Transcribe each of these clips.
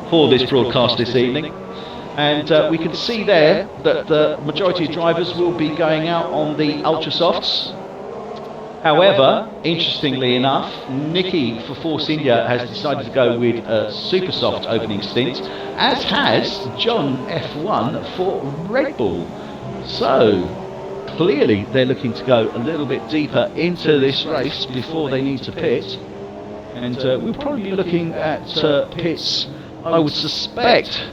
for this broadcast this evening. And we can see there that the majority of drivers will be going out on the ultra softs. However, interestingly enough, Nicky for Force India has decided to go with a super soft opening stint, as has John F1 for Red Bull. So clearly they're looking to go a little bit deeper into this race before they need to pit. And we'll probably be looking at pits, I would suspect,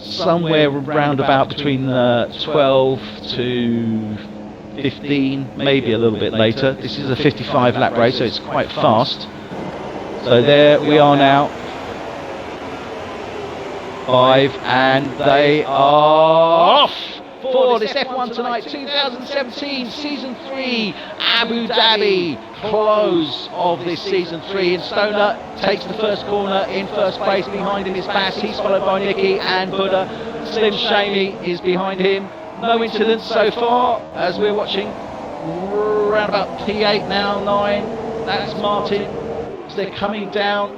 somewhere around about between 12 to 15, maybe a little bit later. This is a 55 lap race, so it's quite fast. So there we are now. 5, and they are off for this F.One.Tonight 2017 Season 3 Abu Dhabi close of this Season 3. And Stoner takes the first corner in first place. Behind him is Bass, he's followed by Nicky and Buddha. Slim Shamey is behind him. No incidents so far as we're watching. Around about P8 now, 9. That's Martin as they're coming down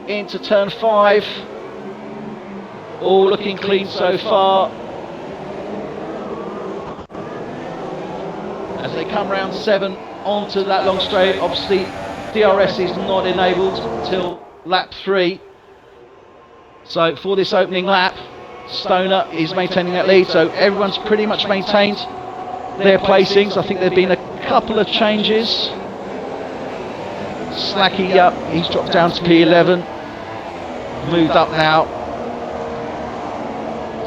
into turn 5. All looking clean so far. As they come round 7 onto that long straight, obviously DRS is not enabled until lap 3. So for this opening lap, Stoner is maintaining that lead, so everyone's pretty much maintained their placings. I think there have been a couple of changes. Slacky up, he's dropped down to P11, moved up now.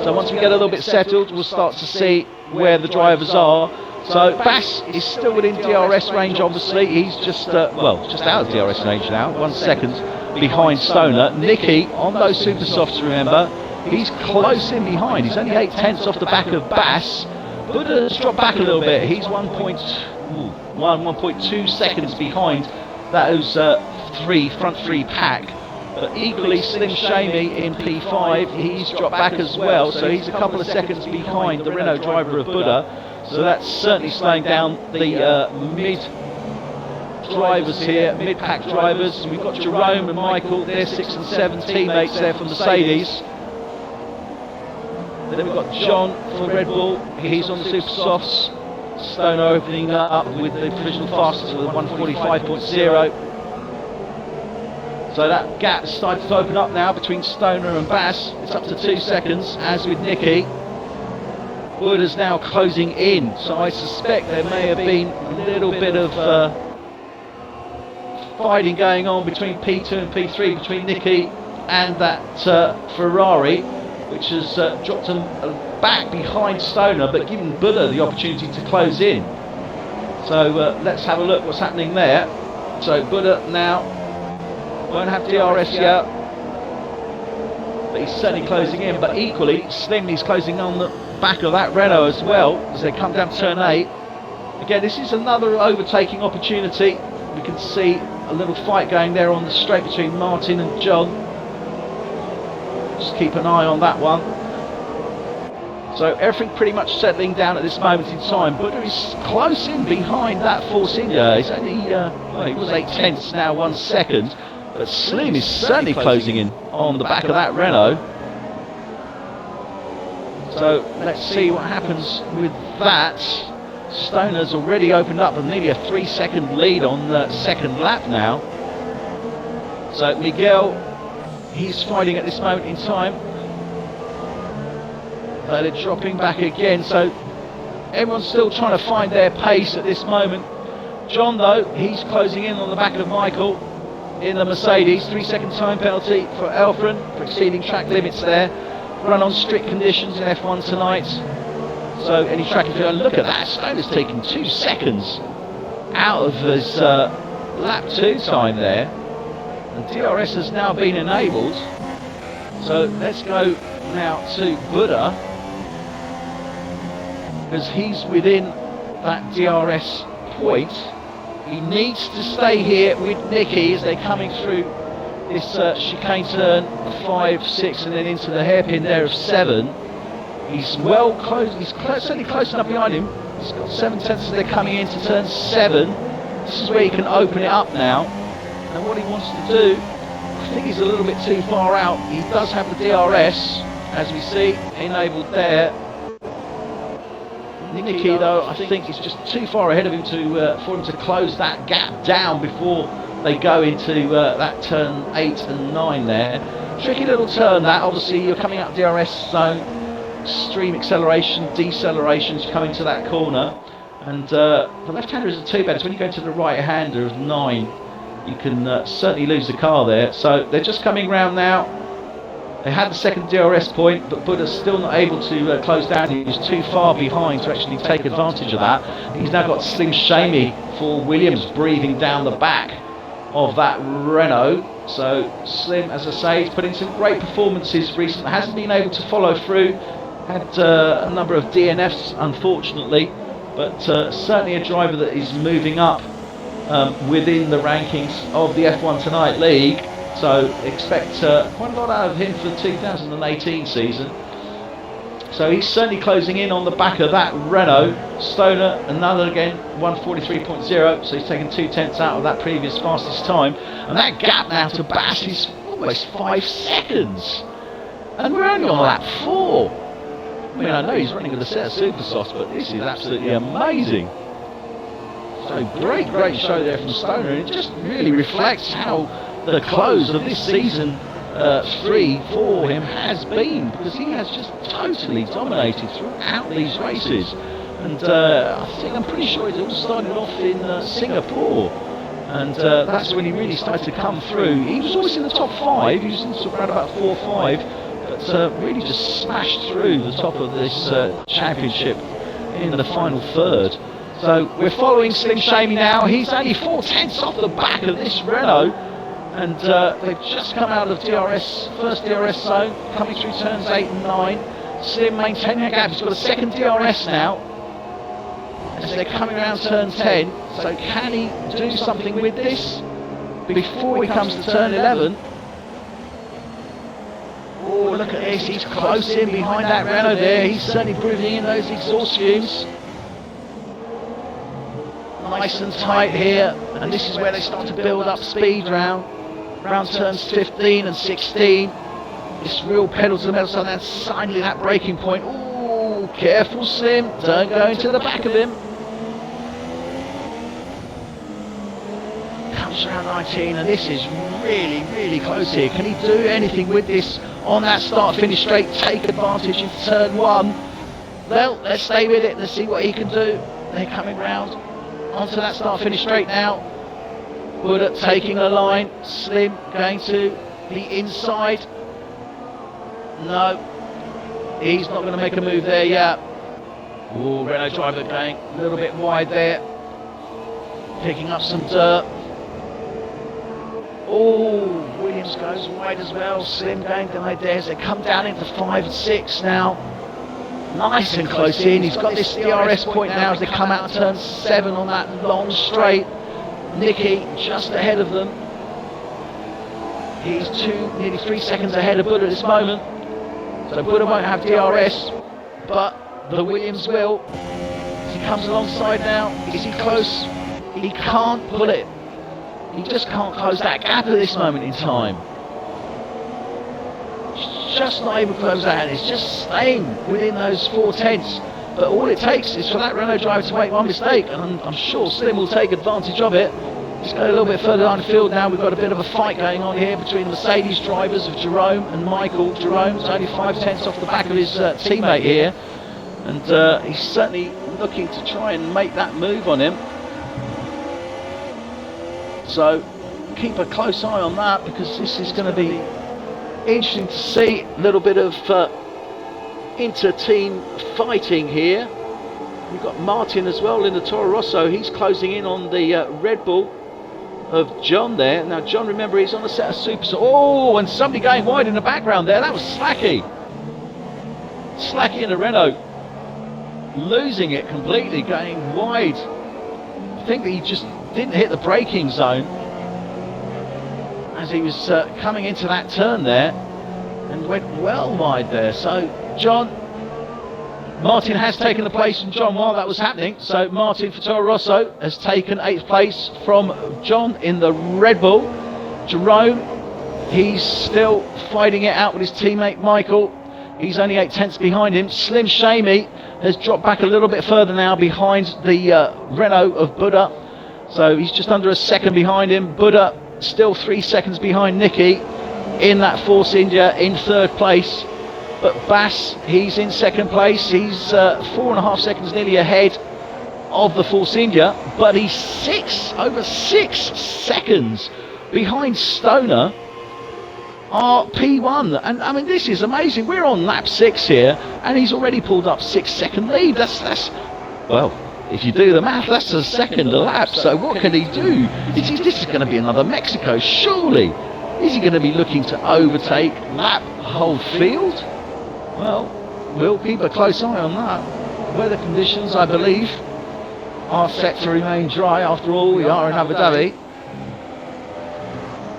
So once we get a little bit settled, we'll start to see where the drivers are. So Bass is still within DRS range, obviously. He's just, just out of DRS range now, 1 second behind Stoner. Nicky, on those super softs, remember, he's close in behind. He's only 8/10 off the back of Bass. Buddha's dropped back a little bit. He's 1.2 seconds behind those front three pack. But equally, Slim Shamey in P5, he's dropped back as well. So he's a couple of seconds behind the Renault driver of Buddha. So that's certainly slowing down the mid drivers here, mid-pack drivers. We've got Jerome and Michael, they're 6 and 7 teammates there from Mercedes. Then we've got John for Red Bull, he's on the super softs. Stoner opening up with the provisional fastest with a 1:45.0. So that gap is starting to open up now between Stoner and Bass. It's up to 2 seconds, as with Nicky. Buddha's now closing in, so I suspect there may have been a little bit of fighting going on between P2 and P3, between Nicky and that Ferrari, which has dropped them back behind Stoner, but giving Buddha the opportunity to close in. So let's have a look what's happening there. So Buddha now won't have DRS yet, but he's certainly closing in. But equally, Slim is closing on the back of that Renault as well as they come down turn 8. Again, this is another overtaking opportunity. We can see a little fight going there on the straight between Martin and John. Just keep an eye on that one. So everything pretty much settling down at this moment in time. Buddha is close in behind that Force India. He's only, he was 8/10, now 1 second. But Slim is certainly closing in on the back of that Renault. So let's see what happens with that. Stoner's already opened up with nearly a 3-second lead on the second lap now. So Miguel, he's fighting at this moment in time. They're dropping back again, so everyone's still trying to find their pace at this moment. John, though, he's closing in on the back of Michael in the Mercedes. 3-second time penalty for Elfren for exceeding track limits there. Run on strict conditions in F.One.Tonight. So any track if you look at that, Stoner's taking 2 seconds out of his lap 2 time there. And DRS has now been enabled. So let's go now to Buddha, because he's within that DRS point. He needs to stay here with Nicky as they're coming through this chicane turn 5, 6 and then into the hairpin there of 7. He's well close, certainly close enough behind him. He's got 7/10 as they're coming into turn 7. This is where he can open it up now. And what he wants to do think he's a little bit too far out. He does have the DRS, as we see, enabled there. Nicky, though, I think he's just too far ahead of him for him to close that gap down before they go into that turn 8 and 9 there. Tricky little turn that. Obviously, you're coming out DRS zone, extreme acceleration, decelerations coming to that corner. And the left-hander isn't too bad. It's when you go to the right-hander of 9, you can certainly lose the car there. So they're just coming round now. They had the second DRS point, but Buddha's still not able to close down. He was too far behind to actually take advantage of that. He's now got Slim Shamey for Williams breathing down the back of that Renault. So Slim, as I say, he's put in some great performances recently. Hasn't been able to follow through. Had a number of DNFs, unfortunately, but certainly a driver that is moving up within the rankings of the F.One.Tonight League. So expect quite a lot out of him for the 2018 season. So he's certainly closing in on the back of that Renault. Stoner, another again, 1:43.0. So he's taken 2/10 out of that previous fastest time. And that gap now to Bass is almost 5 seconds. And we're only on lap 4. I mean, I know he's running with a set of super softs, but this is absolutely amazing. So great show there from Stoner. And it just really reflects how the close of this season 3 for him has been, because he has just totally dominated throughout these races. And I'm pretty sure it all started off in Singapore, and that's when he really started to come through. He was always in the top 5, he was in around about 4 or 5, but really just smashed through the top of this championship in the final third. So we're following Slim Shamey now. He's only 4/10 off the back of this Renault. And they've just come out of first DRS zone, coming through turns 8 and 9. Slim maintaining a gap. He's got a second DRS now as they're coming around turn 10. So can he do something with this before he comes to turn 11? Oh, look at this. He's close in behind that Renault there. He's certainly breathing in those exhaust fumes. Nice and tight here. And this is where they start to build up speed round turns 15 and 16. This real pedal to the metal, so that's suddenly that braking point. Ooh, careful Slim, don't go into the back of him. Comes around 19, and this is really close here. Can he do anything with this on that start finish straight, take advantage into turn 1? Well, let's stay with it, let's see what he can do. They're coming round onto that start finish straight now. Buddha taking a line, Slim going to the inside. No, he's not going to make a move there yet. Oh, Renault driver going a little bit wide there, picking up some dirt. Oh, Williams goes wide as well. Slim going wide there as they come down into 5 and 6 now. Nice and close in. He's got this DRS point now as they come out of turn 7 on that long straight. Nicky just ahead of them. He's nearly 3 seconds ahead of Buddha at this moment. So Buddha won't have DRS, but the Williams will. As he comes alongside now, is he close? He can't pull it. He just can't close that gap at this moment in time. He's just not able to close that. It's just staying within those 4/10. But all it takes is for that Renault driver to make one mistake, and I'm sure Slim will take advantage of it. Let's go a little bit further down the field now. We've got a bit of a fight going on here between the Mercedes drivers of Jerome and Michael. Jerome's only 5/10 off the back of his teammate here, and he's certainly looking to try and make that move on him. So keep a close eye on that, because this is going to be interesting to see. A little bit of inter-team fighting here. We've got Martin as well in the Toro Rosso. He's closing in on the Red Bull of John there. Now John, remember, he's on a set of supers. Oh, and somebody going wide in the background there. That was Slacky in a Renault, losing it completely, going wide. I think that he just didn't hit the braking zone as he was coming into that turn there, and went well wide there. So Martin has taken the place from John while that was happening. So Martin for Toro Rosso has taken 8th place from John in the Red Bull. Jerome He's still fighting it out with his teammate Michael. He's only 8/10 behind him. Slim Shamy has dropped back a little bit further now behind the Renault of Buddha. So he's just under a second behind him. Buddha still 3 seconds behind Nicky in that Force India in third place. But Bass, he's in second place. He's 4.5 seconds nearly ahead of the Force India, but he's over 6 seconds behind Stoner, our P1. And I mean, this is amazing. We're on lap 6 here, and he's already pulled up 6-second lead. That's well, if you do the math, that's a second a lap. So what can he do? This is going to be another Mexico, surely. Is he going to be looking to overtake, lap the whole field? Well, we'll keep a close eye on that. Weather conditions, I believe, are set to remain dry. After all, we are in Abu Dhabi.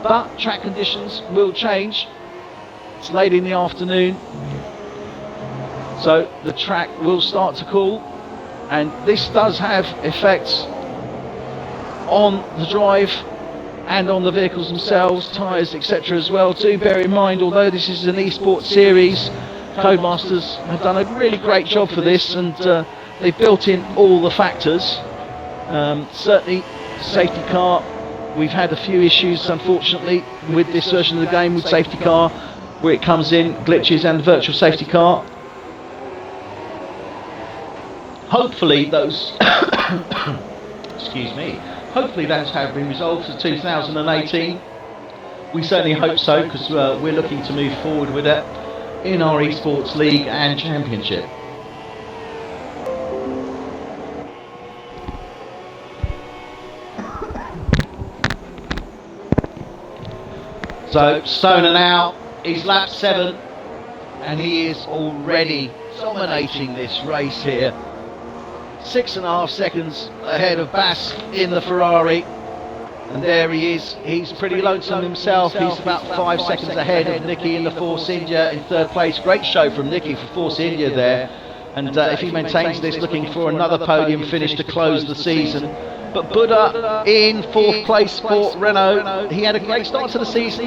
But track conditions will change. It's late in the afternoon, so the track will start to cool, and this does have effects on the drive and on the vehicles themselves, tyres, etc. as well. Do bear in mind, although this is an eSport series, Codemasters have done a really great job for this, and they've built in all the factors. Certainly safety car, we've had a few issues unfortunately with this version of the game with safety car, where it comes in glitches and virtual safety car. Hopefully those excuse me, hopefully those have been resolved for 2018. We certainly hope so, because we're looking to move forward with it in our eSports League and Championship. So Stoner now is lap 7, and he is already dominating this race here. 6.5 seconds ahead of Bass in the Ferrari, and there he is. He's pretty lonesome himself. He's about 5 seconds ahead of Nicky in the Force India in third place. Great show from Nicky for Force India there, and if he maintains this, looking for another podium finish to close the season. But Buddha in 4th place for Renault. He had a great start to the season.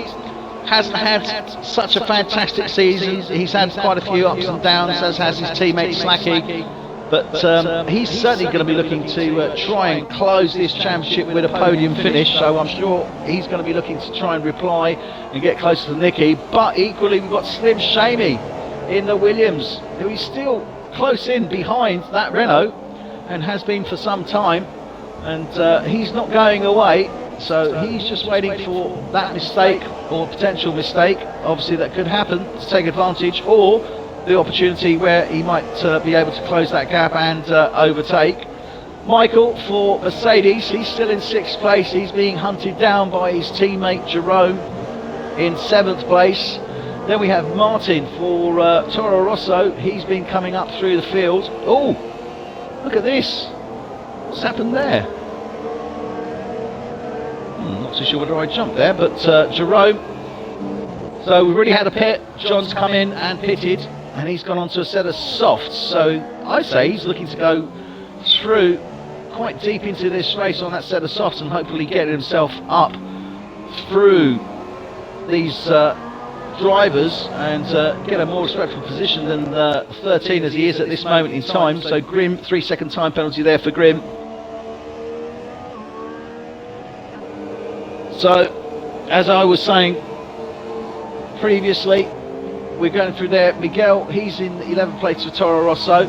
Hasn't had such a fantastic season. He's had quite a few ups and downs, as has his teammate Slacky. But he's certainly going to be looking to try and close this championship with a podium finish. So I'm sure he's going to be looking to try and reply and get closer to Nicky. But equally, we've got Slim Shamy in the Williams, who is still close in behind that Renault and has been for some time. And he's not going away, so he's just waiting for that mistake or potential mistake, obviously that could happen, to take advantage, or the opportunity where he might be able to close that gap and overtake. Michael for Mercedes, he's still in 6th place. He's being hunted down by his teammate Jerome in 7th place. Then we have Martin for Toro Rosso. He's been coming up through the field. Oh, look at this. What's happened there? Not too sure whether I jumped there, but Jerome. So we've already had a pit. John's come in and pitted, and he's gone on to a set of softs. So I say he's looking to go through quite deep into this race on that set of softs and hopefully get himself up through these drivers and get a more respectful position than 13 as he is at this moment in time. So Grim, 3-second time penalty there for Grim. So, as I was saying previously, we're going through there. Miguel, he's in 11th place for Toro Rosso,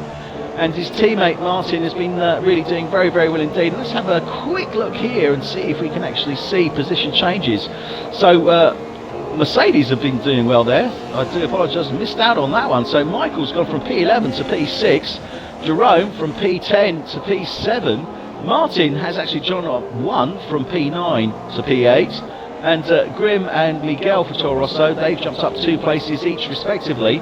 and his teammate Martin has been really doing very, very well indeed. Let's have a quick look here and see if we can actually see position changes. So, Mercedes have been doing well there. I do apologise, missed out on that one. So Michael's gone from P11 to P6, Jerome from P10 to P7. Martin has actually gone up 1 from P9 to P8, and Grim and Miguel for Toro Rosso, they've jumped up 2 places each respectively.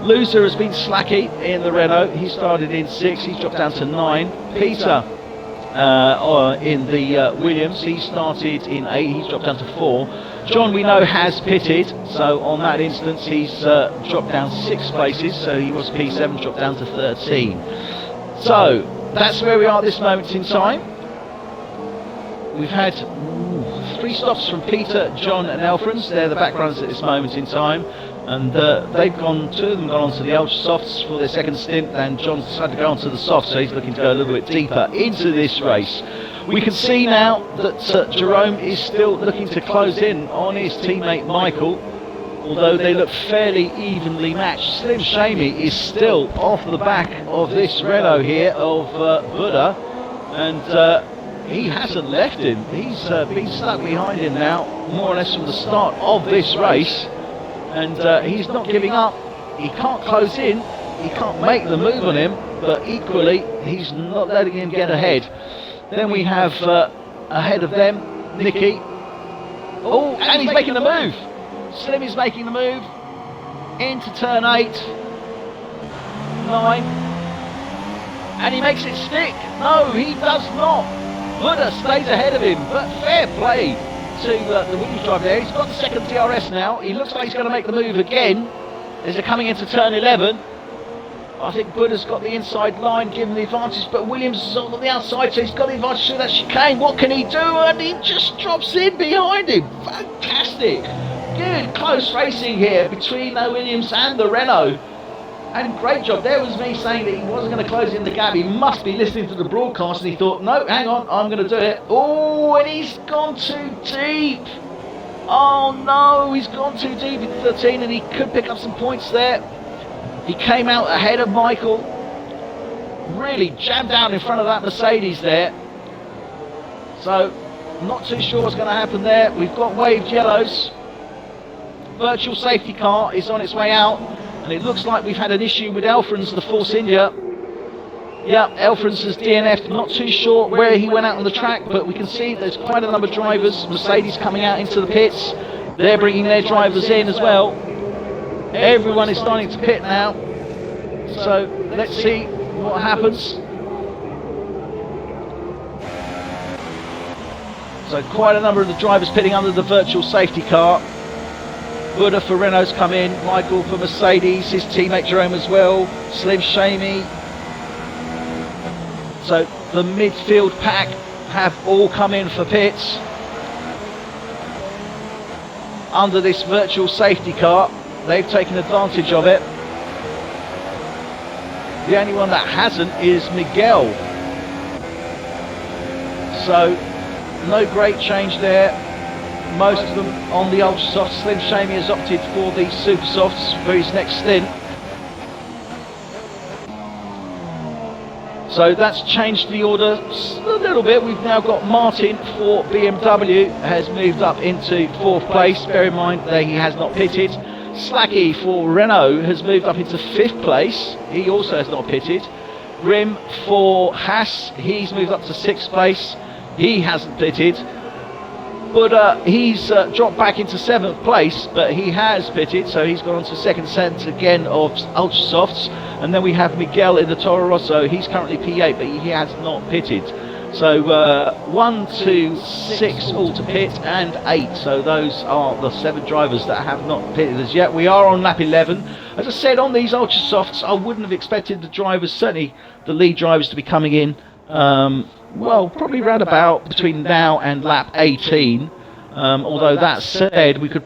Loser has been Slacky in the Renault. He started in 6, he's dropped down to 9. Peter in the Williams, he started in 8, he's dropped down to 4. John, we know, has pitted, so on that instance he's dropped down 6 places, so he was P7, dropped down to 13. So that's where we are at this moment in time. We've had 3 3 stops from Peter, John and Elfrans. They're the back runners at this moment in time. And they've gone, 2 of them gone onto the ultra softs for their second stint, and John's decided to go onto the softs, so he's looking to go a little bit deeper into this race. We can see now that Jerome is still looking to close in on his teammate Michael, although they look fairly evenly matched. Slim Shamy is still off the back of this Renault here of Buddha, and he hasn't left him. He's been stuck behind him now, more or less from the start of this race. And he's not giving up. He can't close in, he can't make the move on him, but equally he's not letting him get ahead. Then we have ahead of them Nicky. Oh, and he's making the move. Slim is making the move into turn 8, 9, and he makes it stick. No, he does not. Buddha stays ahead of him, but fair play to the Williams driver there. He's got the second DRS now. He looks like he's going to make the move again as they're coming into turn 11. I think Buddha's got the inside line, given the advantage, but Williams is on the outside, so he's got the advantage through that chicane. What can he do? And he just drops in behind him. Fantastic. Good close racing here between the Williams and the Renault. And great job. There was me saying that he wasn't going to close in the gap. He must be listening to the broadcast, and he thought, no, hang on, I'm going to do it. Oh, and he's gone too deep. Oh no, he's gone too deep in 13, and he could pick up some points there. He came out ahead of Michael. Really jammed down in front of that Mercedes there. So, not too sure what's going to happen there. We've got waved yellows. Virtual safety car is on its way out. And it looks like we've had an issue with Elfrans, the Force India. Yeah, Elfrans has DNF'd. Not too sure where he went out on the track, but we can see there's quite a number of drivers. Mercedes coming out into the pits. They're bringing their drivers in as well. Everyone is starting to pit now. So let's see what happens. So quite a number of the drivers pitting under the virtual safety car. Buddha for Renault's come in, Michael for Mercedes, his teammate Jerome as well, Slim Shamy. So the midfield pack have all come in for pits under this virtual safety car. They've taken advantage of it. The only one that hasn't is Miguel. So no great change there. Most of them on the ultra softs. Slim Shamy has opted for the super softs for his next stint. So that's changed the order a little bit. We've now got Martin for BMW has moved up into 4th place. Bear in mind that he has not pitted. Slacky for Renault has moved up into 5th place. He also has not pitted. Rim for Haas, he's moved up to 6th place. He hasn't pitted. But he's dropped back into 7th place, but he has pitted, so he's gone on to 2nd set again of ultra softs. And then we have Miguel in the Toro Rosso. He's currently P8, but he has not pitted. So 1, 2, 6 all to pit, and 8. So those are the 7 drivers that have not pitted as yet. We are on lap 11. As I said, on these ultra softs, I wouldn't have expected the drivers, certainly the lead drivers, to be coming in. Well, probably round about between now and lap 18. Although that said, we could.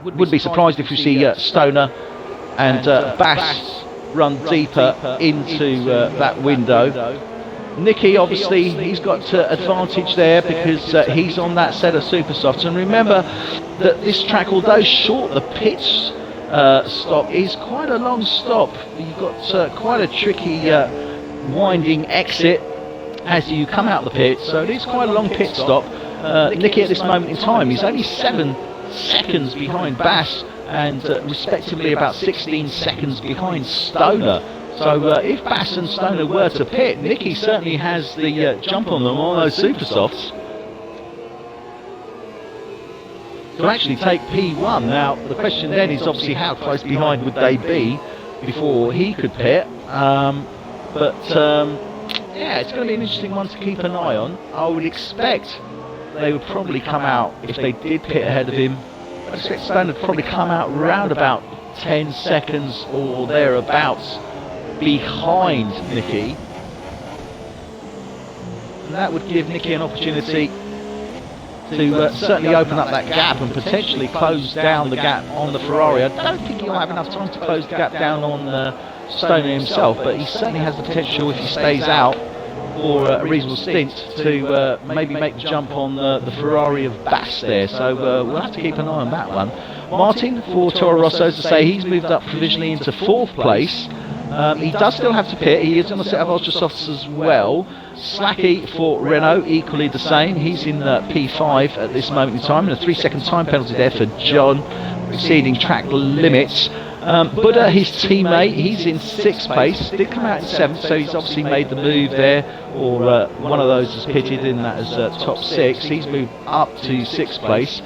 Would be surprised if we see Stoner and Bass run deeper into that window. Nicky, obviously, he's got advantage there because he's on that set of super softs. And remember that this track, although short, the pits stop is quite a long stop. You've got quite a tricky winding exit as you come out the pit, so it is quite a long pit stop. Nicky at this moment in time, he's only 7 seconds behind Bass and respectively about 16 seconds behind Stoner. So if Bass and Stoner were to pit, Nicky certainly has the jump on them on those super softs to actually take P1. Now the question then is obviously how close behind would they be before he could pit. Yeah, it's going to be an interesting one to keep an eye on. I would expect they would probably come out, if they did pit ahead of him, I'd expect Stoner would probably come out round about 10 seconds or thereabouts behind Nicky. And that would give Nicky an opportunity to certainly open up that gap and potentially close down the gap on the Ferrari. I don't think he'll have enough time to close the gap down on Stoner himself, but he certainly has the potential, if he stays out for a reasonable stint, to maybe make the jump on the Ferrari of Bass there. So we'll have to keep an eye on that one. Martin for Toro Rosso, as I say, he's moved up provisionally into 4th place. He does still have to pit. He is on a set of ultra softs as well. Slacky for Renault, equally the same. He's in P5 at this moment in time, and a 3-second time penalty there for John, exceeding track limits. Buddha, his teammate, he's in 6th place. Did come out in 7th, so he's obviously made the move there, or one of those has pitted in that as top 6. He's moved up to 6th place,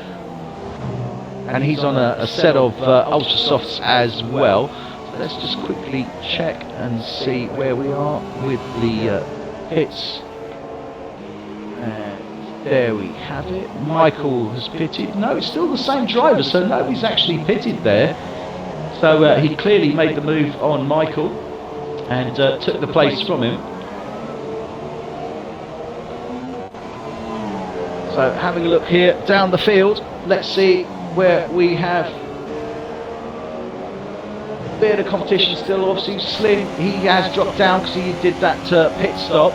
and he's on a set of ultra softs as well. Let's just quickly check and see where we are with the pits. And there we have it. Michael has pitted. No, it's still the same driver, so nobody's actually pitted there. So he clearly made the move on Michael and took the place from him. So having a look here down the field, let's see where we have bit of competition still. Obviously Slim, he has dropped down because he did that pit stop.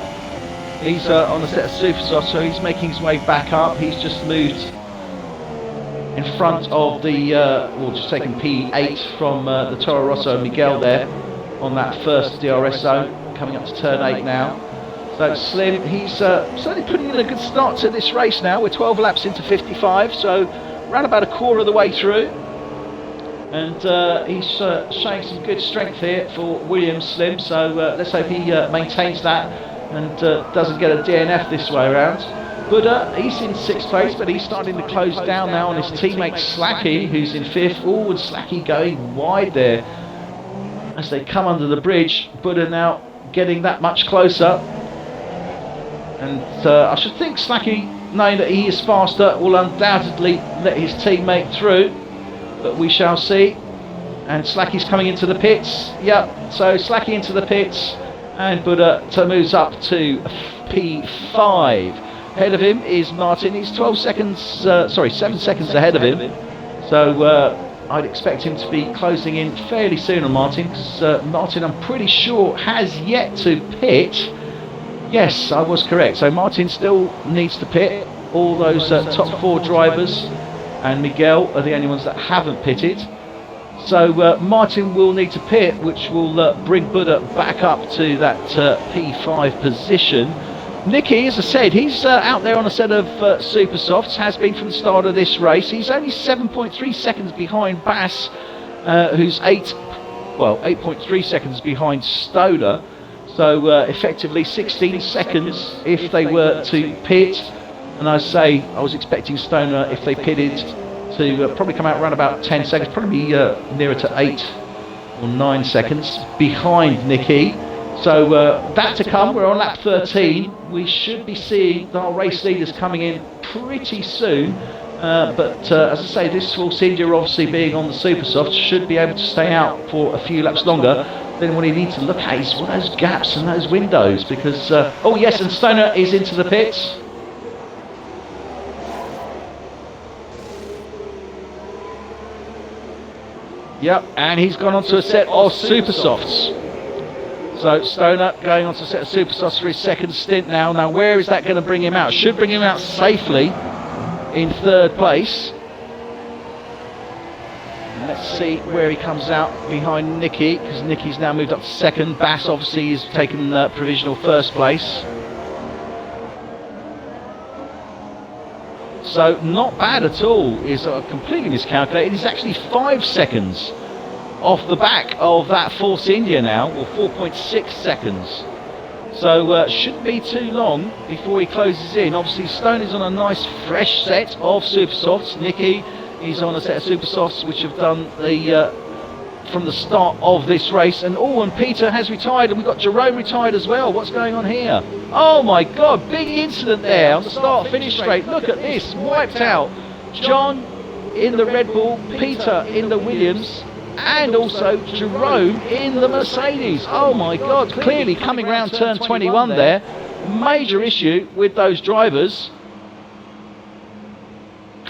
He's on a set of super softs, so he's making his way back up. He's just moved in front of the well, just taking P8 from the Toro Rosso Miguel there on that first DRS zone, coming up to turn 8 now. So Slim, he's certainly putting in a good start to this race now. We're 12 laps into 55, so around about a quarter of the way through. And he's showing some good strength here for Williams, Slim, so let's hope he maintains that and doesn't get a DNF this way around. Buddha, he's in 6th place, but he's starting to close down now on his teammate Slacky, who's in 5th. Oh, and Slacky going wide there as they come under the bridge. Buddha now getting that much closer. And I should think Slacky, knowing that he is faster, will undoubtedly let his teammate through. But we shall see. And Slacky's coming into the pits. Yep, so Slacky into the pits, and Buddha moves up to P5. Ahead of him is Martin. He's 7 seconds ahead of him. So I'd expect him to be closing in fairly soon on Martin, because Martin, I'm pretty sure, has yet to pit. Yes, I was correct. So Martin still needs to pit. All those top 4 drivers and Miguel are the only ones that haven't pitted. So Martin will need to pit, which will bring Buddha back up to that P5 position. Nicky, as I said, he's out there on a set of super softs, has been from the start of this race. He's only 7.3 seconds behind Bass, who's 8.3 seconds behind Stoner. So effectively 16 seconds if they were to pit. And I say, I was expecting Stoner, if they pitted, to probably come out around about 10 seconds, probably nearer to 8 or 9 seconds behind Nicky. So that to come. We're on lap 13. We should be seeing our race leaders coming in pretty soon. But as I say, this Force India obviously being on the super soft should be able to stay out for a few laps longer. Then what you need to look at is what those gaps and those windows, because oh yes, and Stoner is into the pits. Yep, and he's gone onto a set of super softs. So Stoner going onto a set of super softs for his second stint now. Now where is that going to bring him out? Should bring him out safely in 3rd place. And let's see where he comes out behind Nicky, because Nicky's now moved up to 2nd. Bass obviously has taken provisional 1st place. So not bad at all. Is completely miscalculated. He's actually 5 seconds off the back of that Force India now, or 4.6 seconds. So shouldn't be too long before he closes in. Obviously Stone is on a nice fresh set of super softs. Nicky is on a set of super softs which have done the from the start of this race. And and Peter has retired, and we've got Jerome retired as well. What's going on here? Oh my god, big incident there on the start finish straight. Look at this, wiped out. John in the Red Bull, Peter in the Williams, and also Jerome in the Mercedes. Oh my god, clearly coming round turn 21 there. Major issue with those drivers.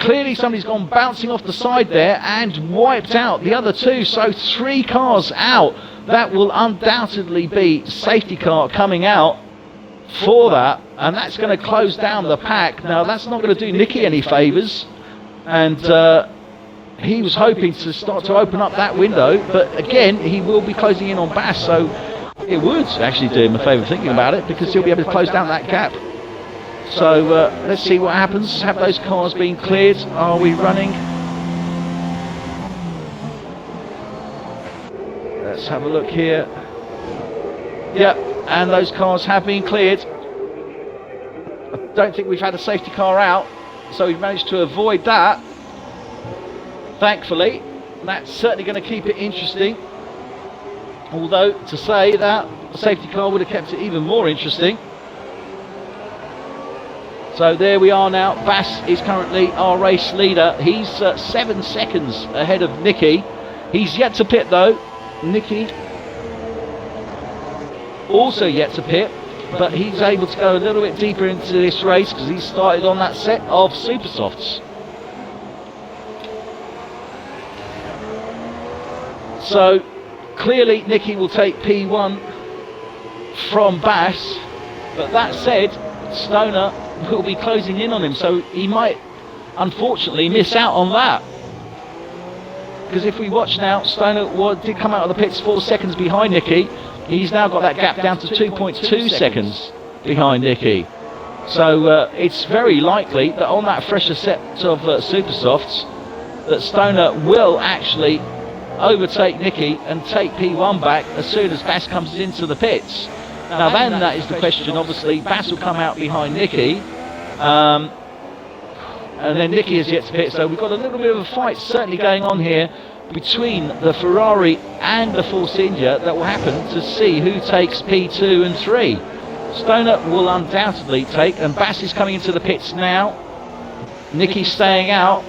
clearly somebody's gone bouncing off the side there and wiped out the other two. So 3 cars out. That will undoubtedly be safety car coming out for that, and that's going to close down the pack. Now that's not going to do Nicky any favours, and he was hoping to start to open up that window, but again he will be closing in on Bass, so it would actually do him a favour thinking about it, because he'll be able to close down that gap. So let's see what happens. Have those cars been cleared? Are we running? Let's have a look here. Yep, and those cars have been cleared. I don't think we've had a safety car out, so we've managed to avoid that, thankfully. That's certainly going to keep it interesting, although to say that a safety car would have kept it even more interesting. So there we are now. Bass is currently our race leader. He's 7 seconds ahead of Nicky. He's yet to pit though. Nicky also yet to pit, but he's able to go a little bit deeper into this race because he started on that set of super softs. So clearly Nicky will take P1 from Bass, but that said, Stoner will be closing in on him, so he might unfortunately miss out on that. Because if we watch now, Stoner did come out of the pits 4 seconds behind Nicky. He's now got that gap down to 2.2 seconds behind Nicky. So it's very likely that on that fresher set of super softs, that Stoner will actually overtake Nicky and take P1 back as soon as Bass comes into the pits. Now then, that is the question. Obviously Bass will come out behind Nicky, and then Nicky is yet to pit, so we've got a little bit of a fight certainly going on here between the Ferrari and the Force India that will happen to see who takes P2 and 3. Stoner will undoubtedly take, and Bass is coming into the pits now. Nicky's staying out.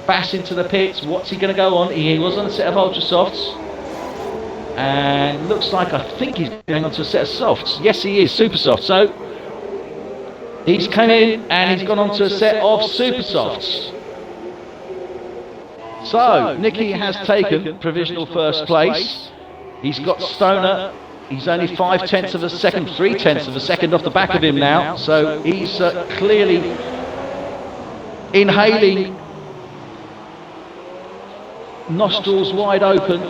Bass into the pits. What's he going to go on? He was on a set of ultra softs, and looks like, I think he's going on to a set of softs. Yes, he is, super soft. So he's come in and he's gone on to a set of super softs. So Nicky has taken provisional first place. He's got Stoner. He's only 5/10 of a second, 3/10 of a second off the back of him now. So he's clearly inhaling, nostrils wide open.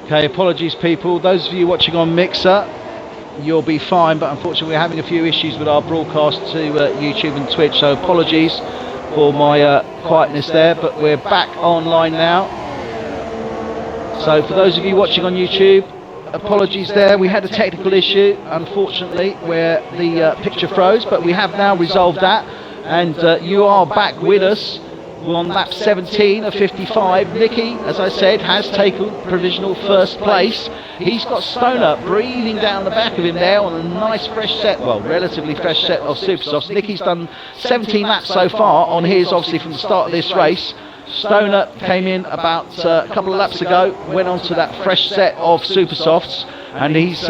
Okay, apologies people, those of you watching on Mixer, you'll be fine, but unfortunately we're having a few issues with our broadcast to YouTube and Twitch, so apologies for my quietness there, but we're back online now. So for those of you watching on YouTube, apologies there, we had a technical issue unfortunately where the picture froze, but we have now resolved that, and you are back with us We're on lap 17 of 55. Nicky, as I said, has taken provisional first place. He's got Stoner breathing down the back of him there on a nice fresh set, well, relatively fresh set of super softs. Nicky's done 17 laps so far on his, obviously, from the start of this race. Stoner came in about a couple of laps ago, went on to that fresh set of super softs, and he's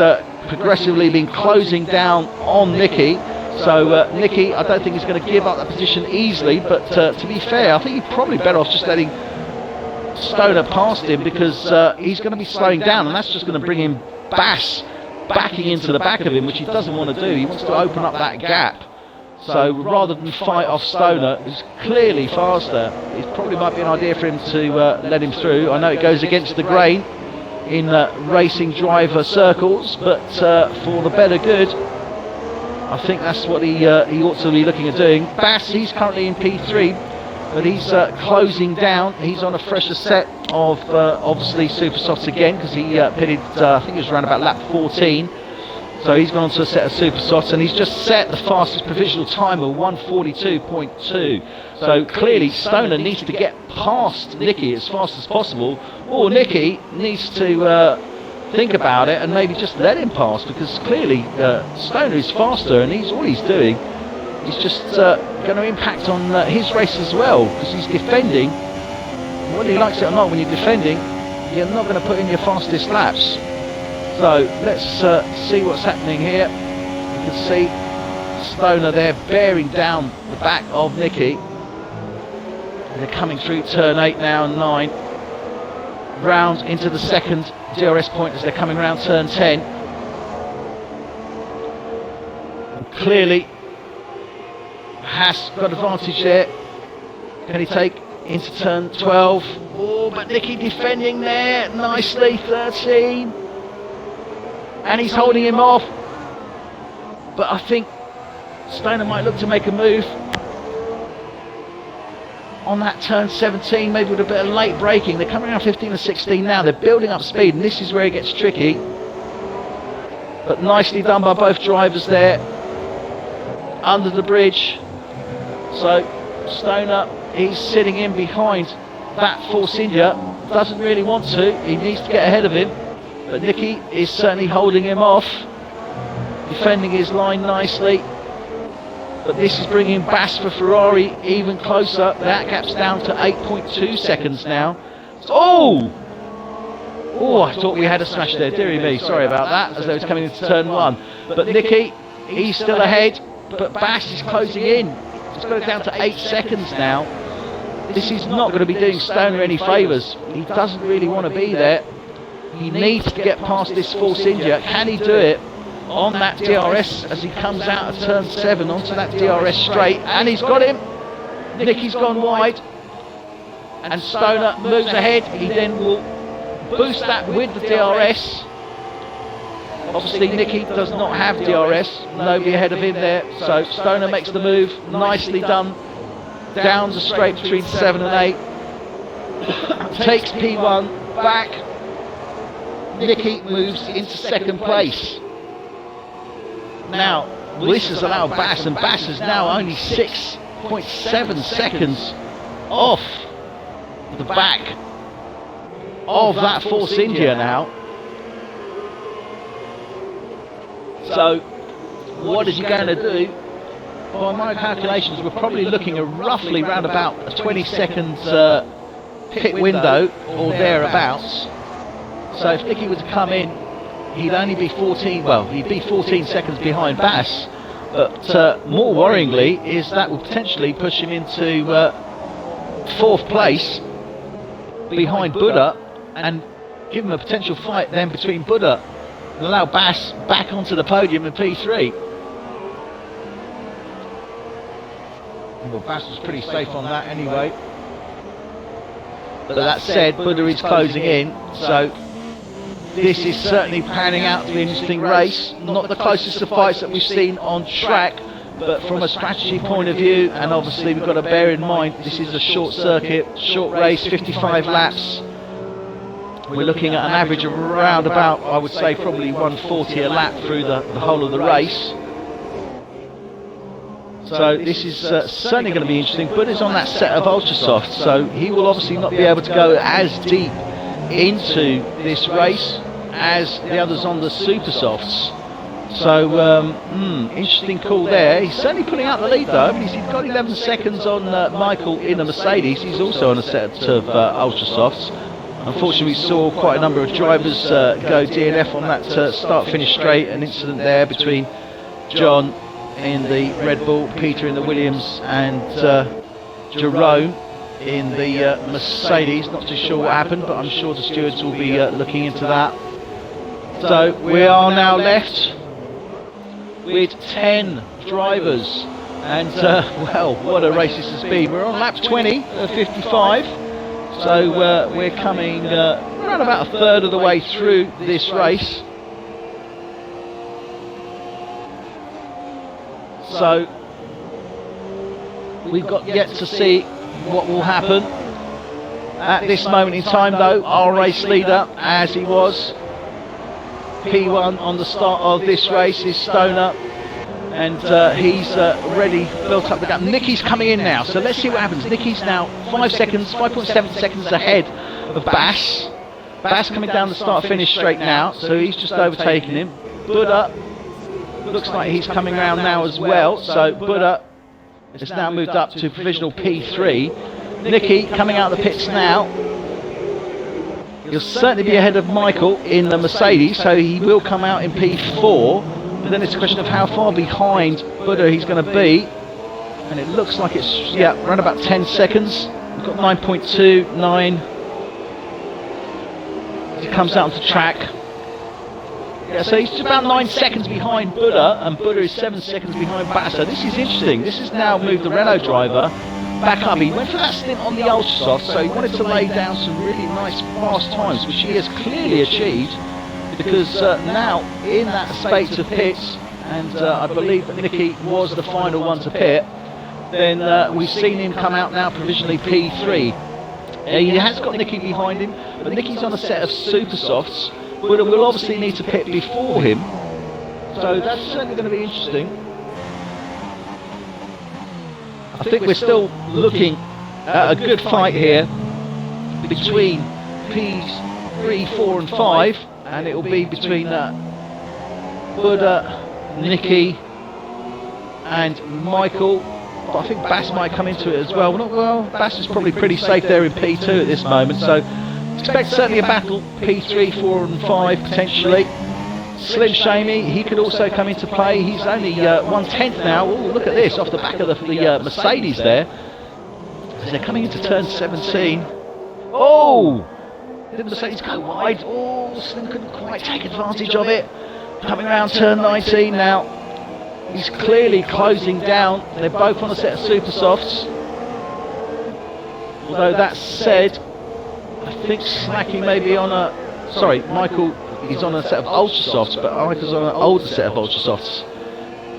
progressively been closing down on Nicky. So Nicky, I don't think he's going to give up that position easily, but to be fair, I think he's probably better off just letting Stoner past him, because he's going to be slowing down, and that's just going to bring him Bass backing into the back of him, which he doesn't want to do. He wants to open up that gap. So rather than fight off Stoner, who's clearly faster, it probably might be an idea for him to let him through. I know it goes against the grain in racing driver circles, but for the better good, I think that's what he ought to be looking at doing. Bass, he's currently in P3, but he's closing down. He's on a fresher set of obviously super softs again, because he pitted, I think it was around about lap 14. So he's gone on to a set of super softs, and he's just set the fastest provisional time of 1:42.2. So clearly Stoner needs to get past Nicky as fast as possible, or Nicky needs to think about it and maybe just let him pass, because clearly Stoner is faster, and all he's doing is just going to impact on his race as well, because he's defending. Whether he likes it or not, when you're defending, you're not going to put in your fastest laps. So let's see what's happening here. You can see Stoner there bearing down the back of Nicky. They're coming through turn 8 now and 9. Round into the second DRS point as they're coming around turn 10. And clearly Haas got advantage there. Can he take into turn 12? Oh, but Nicky defending there nicely, 13. And he's holding him off. But I think Stoner might look to make a move on that turn 17, maybe with a bit of late braking. They're coming around 15 and 16 now. They're building up speed, and this is where it gets tricky. But nicely done by both drivers there under the bridge. So Stoner, he's sitting in behind that Force India. Doesn't really want to. He needs to get ahead of him. But Nicky is certainly holding him off, defending his line nicely. But this is bringing Bass for Ferrari even closer. That gap's down to 8.2 seconds now. Oh, I thought we had a smash there, dearie me. Sorry about that, as they was coming into turn 1. But Nicky, he's still ahead, but Bass is closing in. It's got it down to 8 seconds now. This is not going to be doing Stoner any favours. He doesn't really want to be there. He needs to get past this Force India. Can he do it on that DRS as he comes out of turn 7 onto that DRS straight? And he's got him. Nicky's gone wide, and Stoner moves ahead. He then will boost that with the DRS. Obviously Nicky does not have DRS, nobody ahead of him there, so Stoner makes the move. Nicely done down the straight between 7 and 8. Takes P1 back. Nicky moves into second place. Now, this has allowed Bass, and Bass is now only 6.7 seconds off the back of that Force India now. So, what is he going to do? By my calculations, we're probably looking at roughly around about a 20 seconds pit window or thereabouts. So if Nicky were to come in, he'd only be 14 seconds behind Bass. But more worryingly is that will potentially push him into 4th place behind Buddha, and give him a potential fight then between Buddha and allow Bass back onto the podium in P3. Well, Bass was pretty safe on that anyway. But that said, Buddha is closing in, so this is certainly panning out to be an interesting race. Not the closest of fights that we've seen on track, but from a strategy point of view, and obviously we've got to bear in mind this is a short circuit, short race, 55 laps. We're looking at an average of around about, I would say, probably 140 a lap through the whole of the race. So this is certainly going to be interesting. Buddha's on that set of ultra softs, so he will obviously not be able to go as deep into this race as the others on the super softs. So interesting call there. He's certainly pulling out the lead though. He's got 11 seconds on Michael in the Mercedes. He's also on a set of ultra softs. Unfortunately, we saw quite a number of drivers go DNF on that start-finish straight. An incident there between John in the Red Bull, Peter in the Williams, and Jerome in the Mercedes. Not too sure what happened, but I'm sure the stewards will be looking into that. So we are now left with 10 drivers, and well, what a race this has been. We're on lap 20 of 55, so we're coming around about a third of the way through this race. So we've got yet to see what will happen. At this moment in time though, our race leader, as he was P1 on the start of this race, is Stoner, and he's already built up the gap. Nicky's coming in now, so let's see what happens. Nicky's now 5.7 seconds ahead of Bass. Bass coming down the start finish straight now, so he's just overtaken him. Buddha looks like he's coming around now as well, so Buddha has now moved up to provisional P3. Nicky coming out of the pits now. He'll certainly be ahead of Michael in the Mercedes, so he will come out in P4, but then it's a question of how far behind Buddha he's going to be, and it looks like it's, yeah, around about 10 seconds. We've got 9.29. He comes out onto track. Yeah, so he's just about 9 seconds behind Buddha, and Buddha is 7 seconds behind Bass. So this is interesting. This has now moved the Renault driver back up. He went for that stint on the ultra soft, so he wanted to lay down some really nice fast times, which he has clearly achieved, because now in that space of pits, and I believe that Nicky was the final one to pit, then we've seen him come out now provisionally P3. He has got Nicky behind him, but Nicky's on a set of super softs. We'll obviously need to pit before him, so that's certainly going to be interesting. I think we're still looking at a good fight here between Ps 3, 4 and 5, and it will be between Buddha, Nicky and Michael, but I think Bass might come into it as well. Well, Bass is probably pretty safe there in P2 at this moment, so expect certainly a battle, P3, 4 and 5 potentially. Slim Shamey, he could also come into play. He's only 1/10 now. Oh, look at this, off the back of the Mercedes there. As they're coming into turn 17. Oh! Did the Mercedes go wide? Oh, Slim couldn't quite take advantage of it. Coming around turn 19 now. He's clearly closing down. They're both on a set of super softs. Although that said, I think Slacky may be on a... Sorry, Michael, he's on a set of ultra softs, but Michael's on an older set of ultra softs.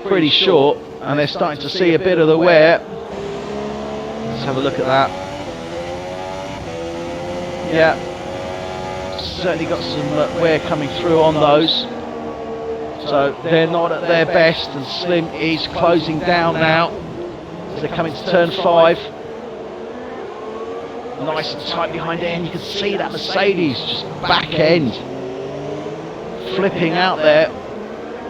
Pretty short, and they're starting to see a bit of the wear. Let's have a look at that. Yeah, certainly got some wear coming through on those. So they're not at their best, and Slim is closing down now as they're coming to turn 5. Nice and tight behind end. You can see that Mercedes just back end flipping out there.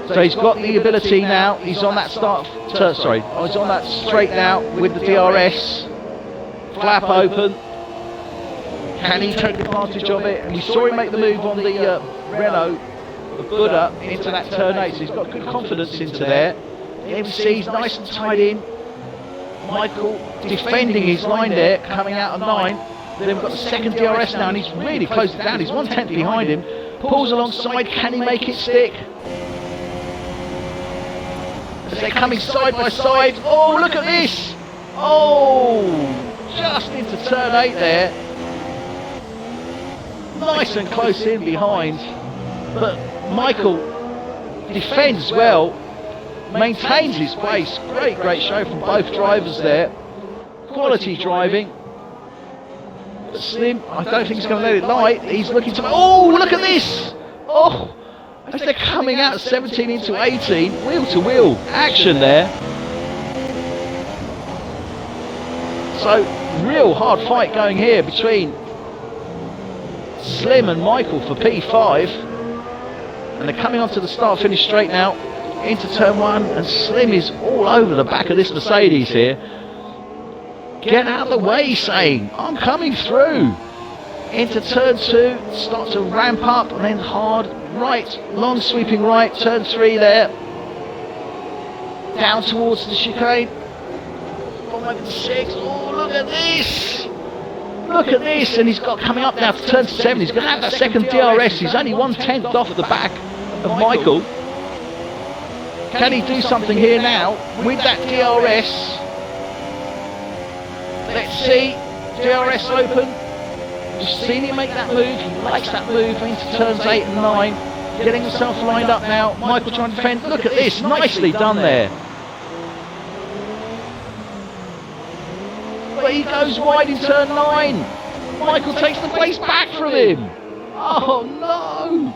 So he's got the ability now. He's on that he's on that straight now with the DRS. Flap open. Can he take advantage of it? And we saw him make the move on the Renault, the Buddha, into that turn 8. So he's got good confidence into there. The MC's nice and tight in. Michael defending his line there, coming out of 9. Then we've got the second DRS now, and he's really closed it down. He's 1/10 behind him. Pulls alongside. Can he make it stick? As they're coming side by side. Oh, look at this! Oh, just into turn 8 there. Nice and close in behind. But Michael defends well. Maintains his place. Great show from both drivers there. Quality driving. But Slim, I don't think he's going to let it lie. He's looking to... Oh, look at this! Oh, as they're coming out of 17 into 18. Wheel to wheel action there. So, real hard fight going here between Slim and Michael for P5. And they're coming onto the start-finish straight now, into turn 1, and Slim is all over the back of this Mercedes here. Get out of the way, he's saying, I'm coming through. Into turn 2, start to ramp up, and then hard right, long sweeping right, turn 3 there. Down towards the chicane. 5 and 6, oh look at this! Look at this, and he's got coming up now to turn 7, he's going to have that second DRS, he's only 1/10 off at the back of Michael. Can he do something here now with that DRS? Let's see, DRS open. We've seen him make that move, he likes that move into turns 8 and 9. Getting himself lined up now, Michael trying to defend. Look at this, nicely done there. But he goes wide in turn 9. Michael takes the place back from him. Oh no!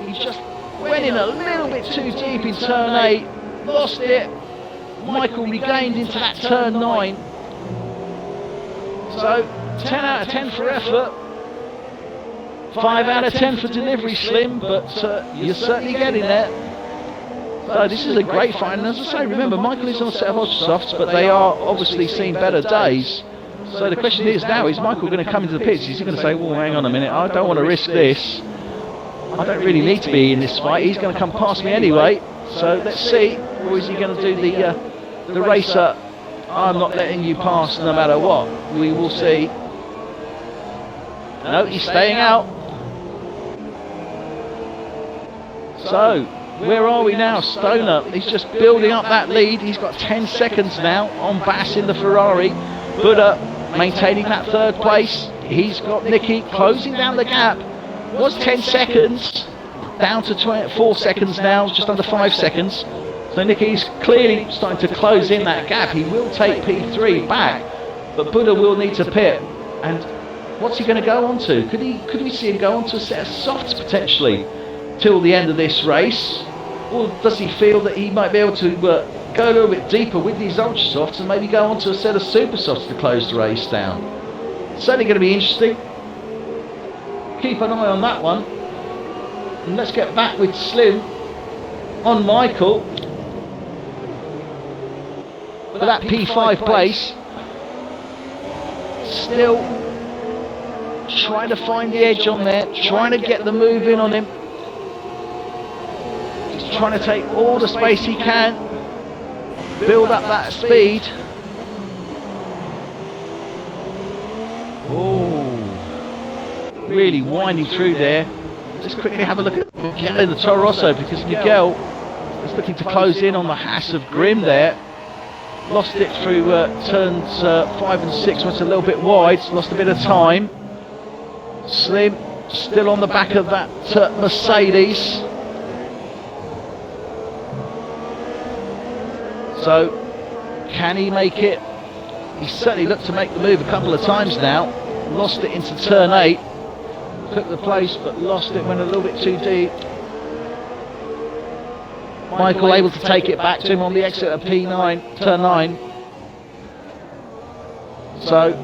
He just went in a little bit too deep in turn 8, lost it. Michael regained into that turn 9. So 10 out of 10 for effort, 5 out of 10 for delivery, Slim, but you're certainly getting there. So this is a great fight, and as I say, remember, Michael is on a set of Ultrasofts, but they are obviously seen better days. So the question is now, is Michael going to come into the pits? Is he going to say, well, hang on a minute, I don't want to risk this. I don't really need to be in this fight. He's going to come past me anyway. So let's see, or is he going to do the racer, I'm not letting you pass no matter what. We will see. No, he's staying out. So, where are we now? Stoner, he's just building up that lead. He's got 10 seconds now on Bass in the Ferrari. Buddha maintaining that third place. He's got Nicky closing down the gap. Was 10 seconds, down to 4 seconds now, just under 5 seconds. So Nicky's clearly starting to close in that gap. He will take P3 back, but Buddha will need to pit. And what's he going to go on to? Could we see him go on to a set of softs potentially till the end of this race? Or does he feel that he might be able to go a little bit deeper with these ultra softs and maybe go on to a set of super softs to close the race down? It's certainly going to be interesting. Keep an eye on that one. And let's get back with Slim on Michael for that P5 place. Still trying to find the edge on there, trying to get the move in on him. He's trying to take all the space he can, build up that speed. Oh, really winding through there. Let's quickly have a look at Miguel in the Toro Rosso, because Miguel is looking to close in on the Haas of Grim there. Lost it through turns 5 and 6, went a little bit wide, lost a bit of time. Slim still on the back of that Mercedes. So, can he make it? He certainly looked to make the move a couple of times now. Lost it into turn 8. Took the place, but lost it, went a little bit too deep. Michael able to take it back to him on the exit of P9, turn 9. So,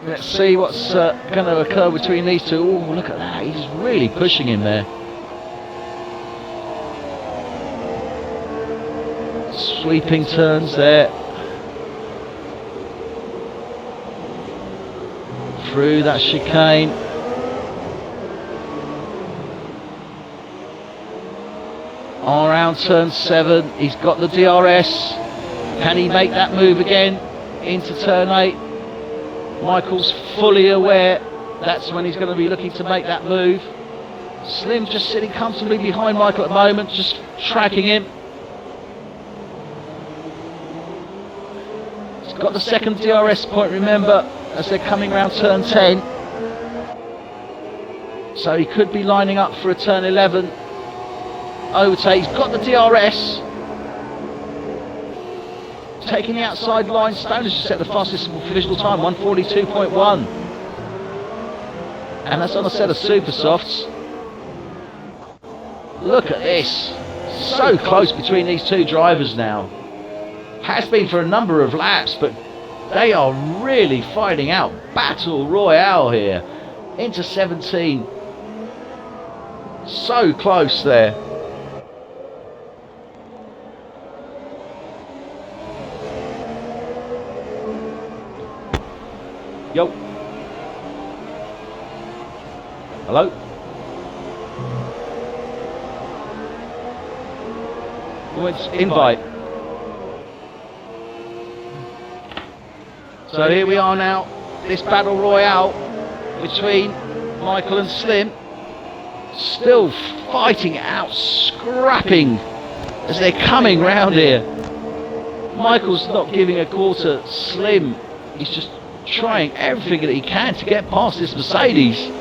let's see what's going to occur between these two. Oh, look at that, he's really pushing him there. Sweeping turns there. Through that chicane. On around turn 7, he's got the DRS. Can he make that move again into turn 8? Michael's fully aware that's when he's going to be looking to make that move. Slim just sitting comfortably behind Michael at the moment, just tracking him. He's got the second DRS point, remember, as they're coming around turn 10. So he could be lining up for a turn 11. Overtake, he's got the DRS. Taking the outside line, Stoner's just set the fastest visual time, 1:42.1. And that's on a set of super softs. Look at this. So close between these two drivers now. Has been for a number of laps, but They are really fighting out battle royale here. Into 17. So close there. Yo. Hello. Invite. So here we are now, this battle royale between Michael and Slim, still fighting it out, scrapping as they're coming round here. Michael's not giving a quarter. Slim, he's just trying everything that he can to get past this Mercedes.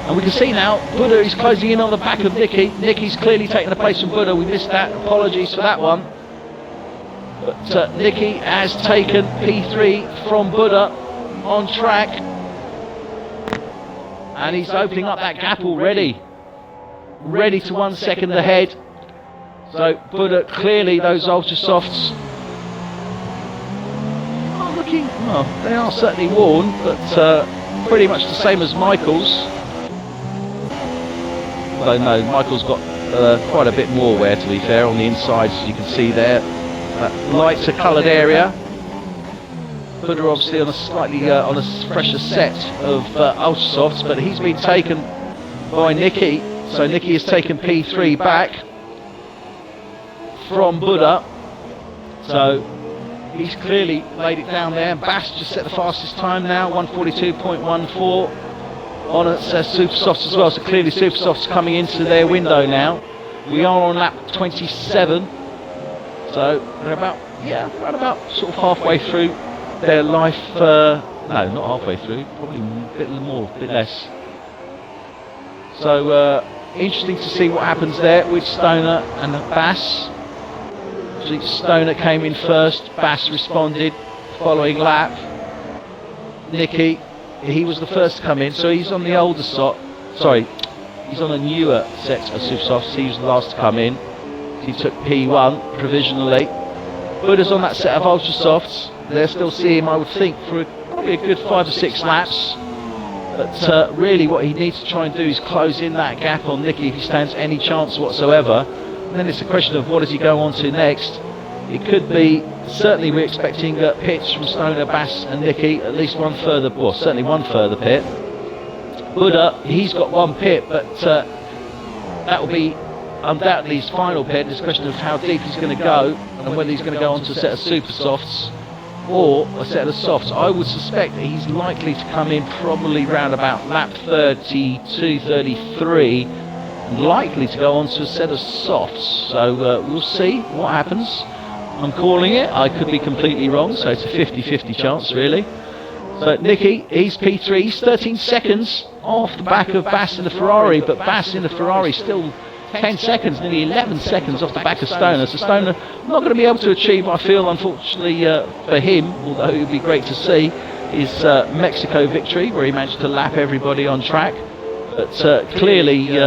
And we can see now, Buddha is closing in on the back of Nicky. Nicky's clearly taking the place from Buddha. We missed that. Apologies for that one. But Nicky has taken P3 from Buddha on track. And he's opening up that gap already. Ready to 1 second ahead. So Buddha, clearly those ultra softs are looking, well, they are certainly worn, but pretty much the same as Michael's. Although no, Michael's got quite a bit more wear, to be fair, on the inside, as you can see there. That lighter coloured area. Buddha obviously on a slightly on a fresher set of ultra softs, but he's been taken by Nicky. So Nicky has taken P3 back from Buddha. So he's clearly laid it down there. Bass just set the fastest time now, 142.14 on it. Super Softs as well. So clearly Super Softs coming into their window now. We are on lap 27. So they're about, yeah, around about sort of halfway through their life. No, not halfway through. Probably a bit more, a bit less. So interesting to see what happens there with Stoner and Bass. Stoner came in first, Bass responded following lap. Nicky, he was the first to come in, so he's on the older set. Sorry, he's on a newer set of Super Softs. He was the last to come in. He took P1 provisionally. Buddha's on that set of Ultra Softs. They'll still see him, I would think, for probably a good 5 or 6 laps. But really what he needs to try and do is close in that gap on Nicky if he stands any chance whatsoever. And then it's a question of what does he go on to next. It could be, certainly we're expecting pits from Stoner, Bass and Nicky, at least one further, well certainly one further pit. Buddha, he's got one pit, but that will be undoubtedly his final pit. It's a question of how deep he's going to go and whether he's going to go on to a set of Super Softs or a set of softs. I would suspect that he's likely to come in probably round about lap 32, 33 and likely to go on to a set of softs. So we'll see what happens. I'm calling it. I could be completely wrong, so it's a 50-50 chance really. So Nicky, he's P3, he's 13 seconds off the back of Bass in the Ferrari, but Bass in the Ferrari still 10 seconds, nearly 11 seconds off the back of Stoner. So Stoner not going to be able to achieve, I feel, unfortunately for him, although it would be great to see, his Mexico victory, where he managed to lap everybody on track. But clearly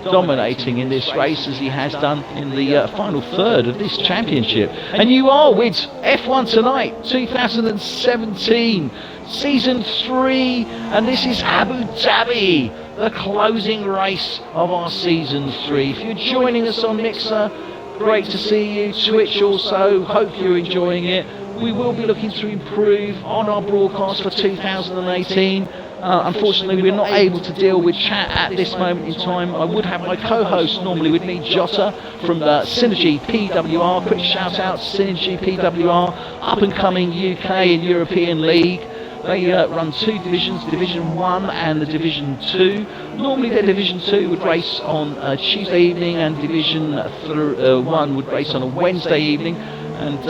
dominating in this race, as he has done in the final third of this championship. And you are with F.One.Tonight 2017, Season 3, and this is Abu Dhabi, the closing race of our Season 3. If you're joining us on Mixer, great to see you. Twitch also, hope you're enjoying it. We will be looking to improve on our broadcast for 2018. Unfortunately, we're not able to deal with chat at this moment in time. I would have my co-host normally with me, Jottr, from Synergy PWR. Quick shout out to Synergy PWR, up and coming UK and European League. They run 2 divisions, Division 1 and the Division 2. Normally their Division 2 would race on a Tuesday evening and Division 1 would race on a Wednesday evening. And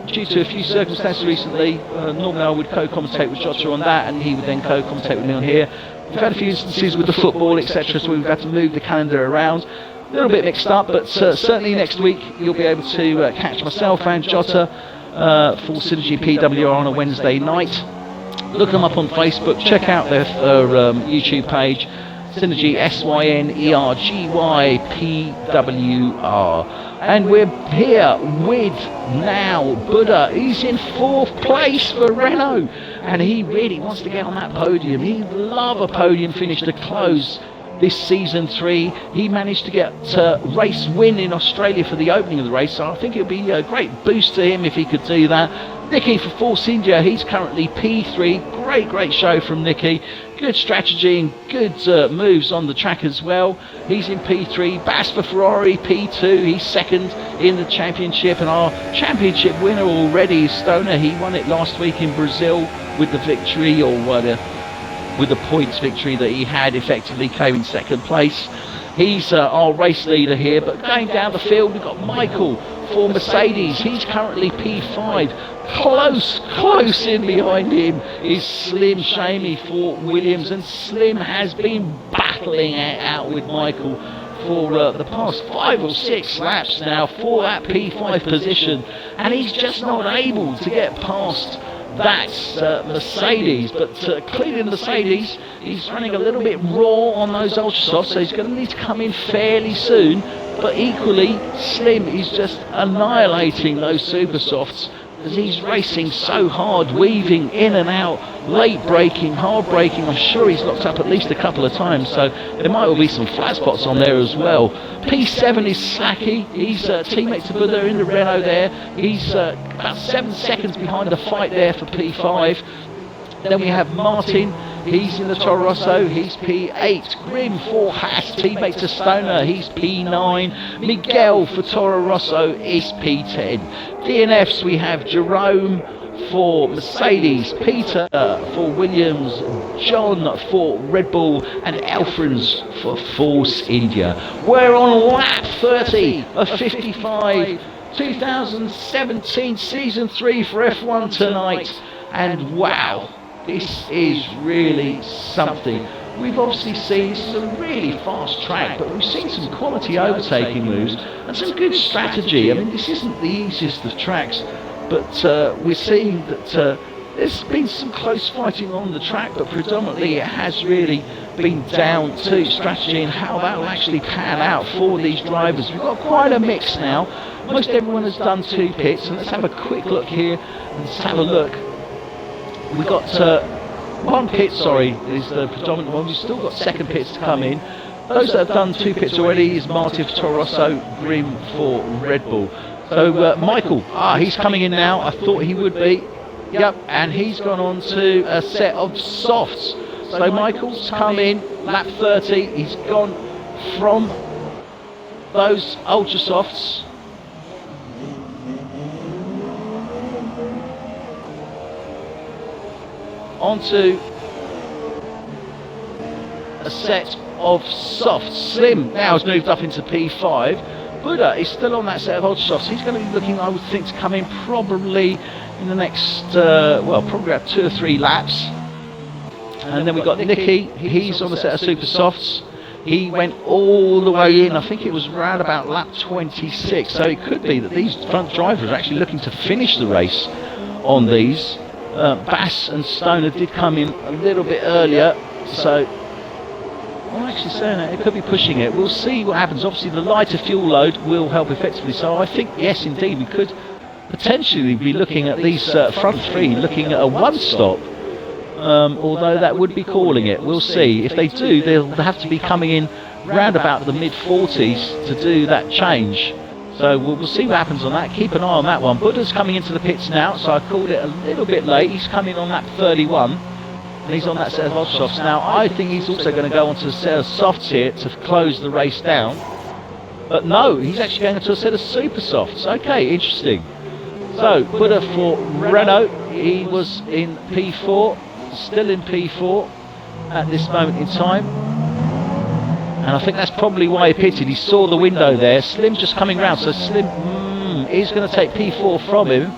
due to a few circumstances recently, normally I would co-commentate with Jottr on that and he would then co-commentate with me on here. We've had a few instances with the football, etc., so we've had to move the calendar around. A little bit mixed up, but certainly next week you'll be able to catch myself and Jottr for Synergy PWR on a Wednesday night. Look them up on Facebook, check out their YouTube page, Synergy SYNERGY PWR. And we're here with now Buddha. He's in 4th place for Renault, and he really wants to get on that podium. He'd love a podium finish to close this season 3. He managed to get a race win in Australia for the opening of the race, so I think it would be a great boost to him if he could do that. Nicky for Force India, he's currently P3. Great show from Nicky. Good strategy and good moves on the track as well. He's in P3. Bass for Ferrari, P2. He's 2nd in the championship, and our championship winner already is Stoner. He won it last week in Brazil with the victory, or with the points victory that he had, effectively came in 2nd place. He's our race leader here, but going down the field, we've got Michael for Mercedes. He's currently P5. Close in behind him is Slim Shamey for Williams, and Slim has been battling it out with Michael for the past 5 or 6 laps now for that P5 position, and he's just not able to get past that Mercedes. But clearly Mercedes, he's running a little bit raw on those ultra softs, so he's going to need to come in fairly soon. But equally, Slim is just annihilating those super softs, as he's racing so hard, weaving in and out, late braking, hard braking. I'm sure he's locked up at least a couple of times, so there might well be some flat spots on there as well. P7 is Slacky. He's teammate to Buddha in the Renault there. He's about 7 seconds behind the fight there for P5. Then we have Martin. He's in the Toro Rosso. He's P8. Grim for Haas, teammate to Stoner. He's P9. Miguel for Toro Rosso is P10. DNFs, we have Jerome for Mercedes, Peter for Williams, John for Red Bull, and Alfreds for Force India. We're on lap 30 of 55, 2017 Season 3 for F.One.Tonight, and wow, this is really something. We've obviously seen, this is a really fast track, but we've seen some quality overtaking moves and some good strategy. I mean, this isn't the easiest of tracks, but we're seeing that there's been some close fighting on the track, but predominantly it has really been down to strategy and how that will actually pan out for these drivers. We've got quite a mix now. Most everyone has done 2 pits, and let's have a quick look here and let's have a look. We've got 1 pit, is the predominant one. We've still got 2nd pits to come in. Those that have done 2 pits already is Martin for Toro Rosso, Grim for Red Bull. So Michael, he's coming in now. I thought he would be. Yep, and he's gone on to a set of softs. So Michael's come in, lap 30. He's gone from those ultra softs onto a set of softs. Slim now has moved up into P5. Buddha is still on that set of ultra softs. He's going to be looking, I would think, to come in probably in the next, probably about 2 or 3 laps. And then we've got Nicky. He's on the set of super softs. He went all the way in. I think it was around about lap 26. So it could be that these front drivers are actually looking to finish the race on these. Bass and Stoner did come in a little bit earlier, so I'm actually saying that it could be pushing it. We'll see what happens. Obviously the lighter fuel load will help effectively, so I think yes indeed we could potentially be looking at these front 3 looking at a 1-stop, although that would be calling it. We'll see. If they do, they'll have to be coming in round about the mid-40s to do that change. So we'll see what happens on that. Keep an eye on that one. Buddha's coming into the pits now, so I called it a little bit late. He's coming on lap 31, and he's on that set of ultra softs. Now, I think he's also going to go onto a set of softs here to close the race down. But no, he's actually going into a set of super softs. Okay, interesting. So, Buddha for Renault. He was in P4, still in P4 at this moment in time. And I think that's probably why he pitted. He saw the window there. Slim just coming round, so Slim is going to take P4 from him.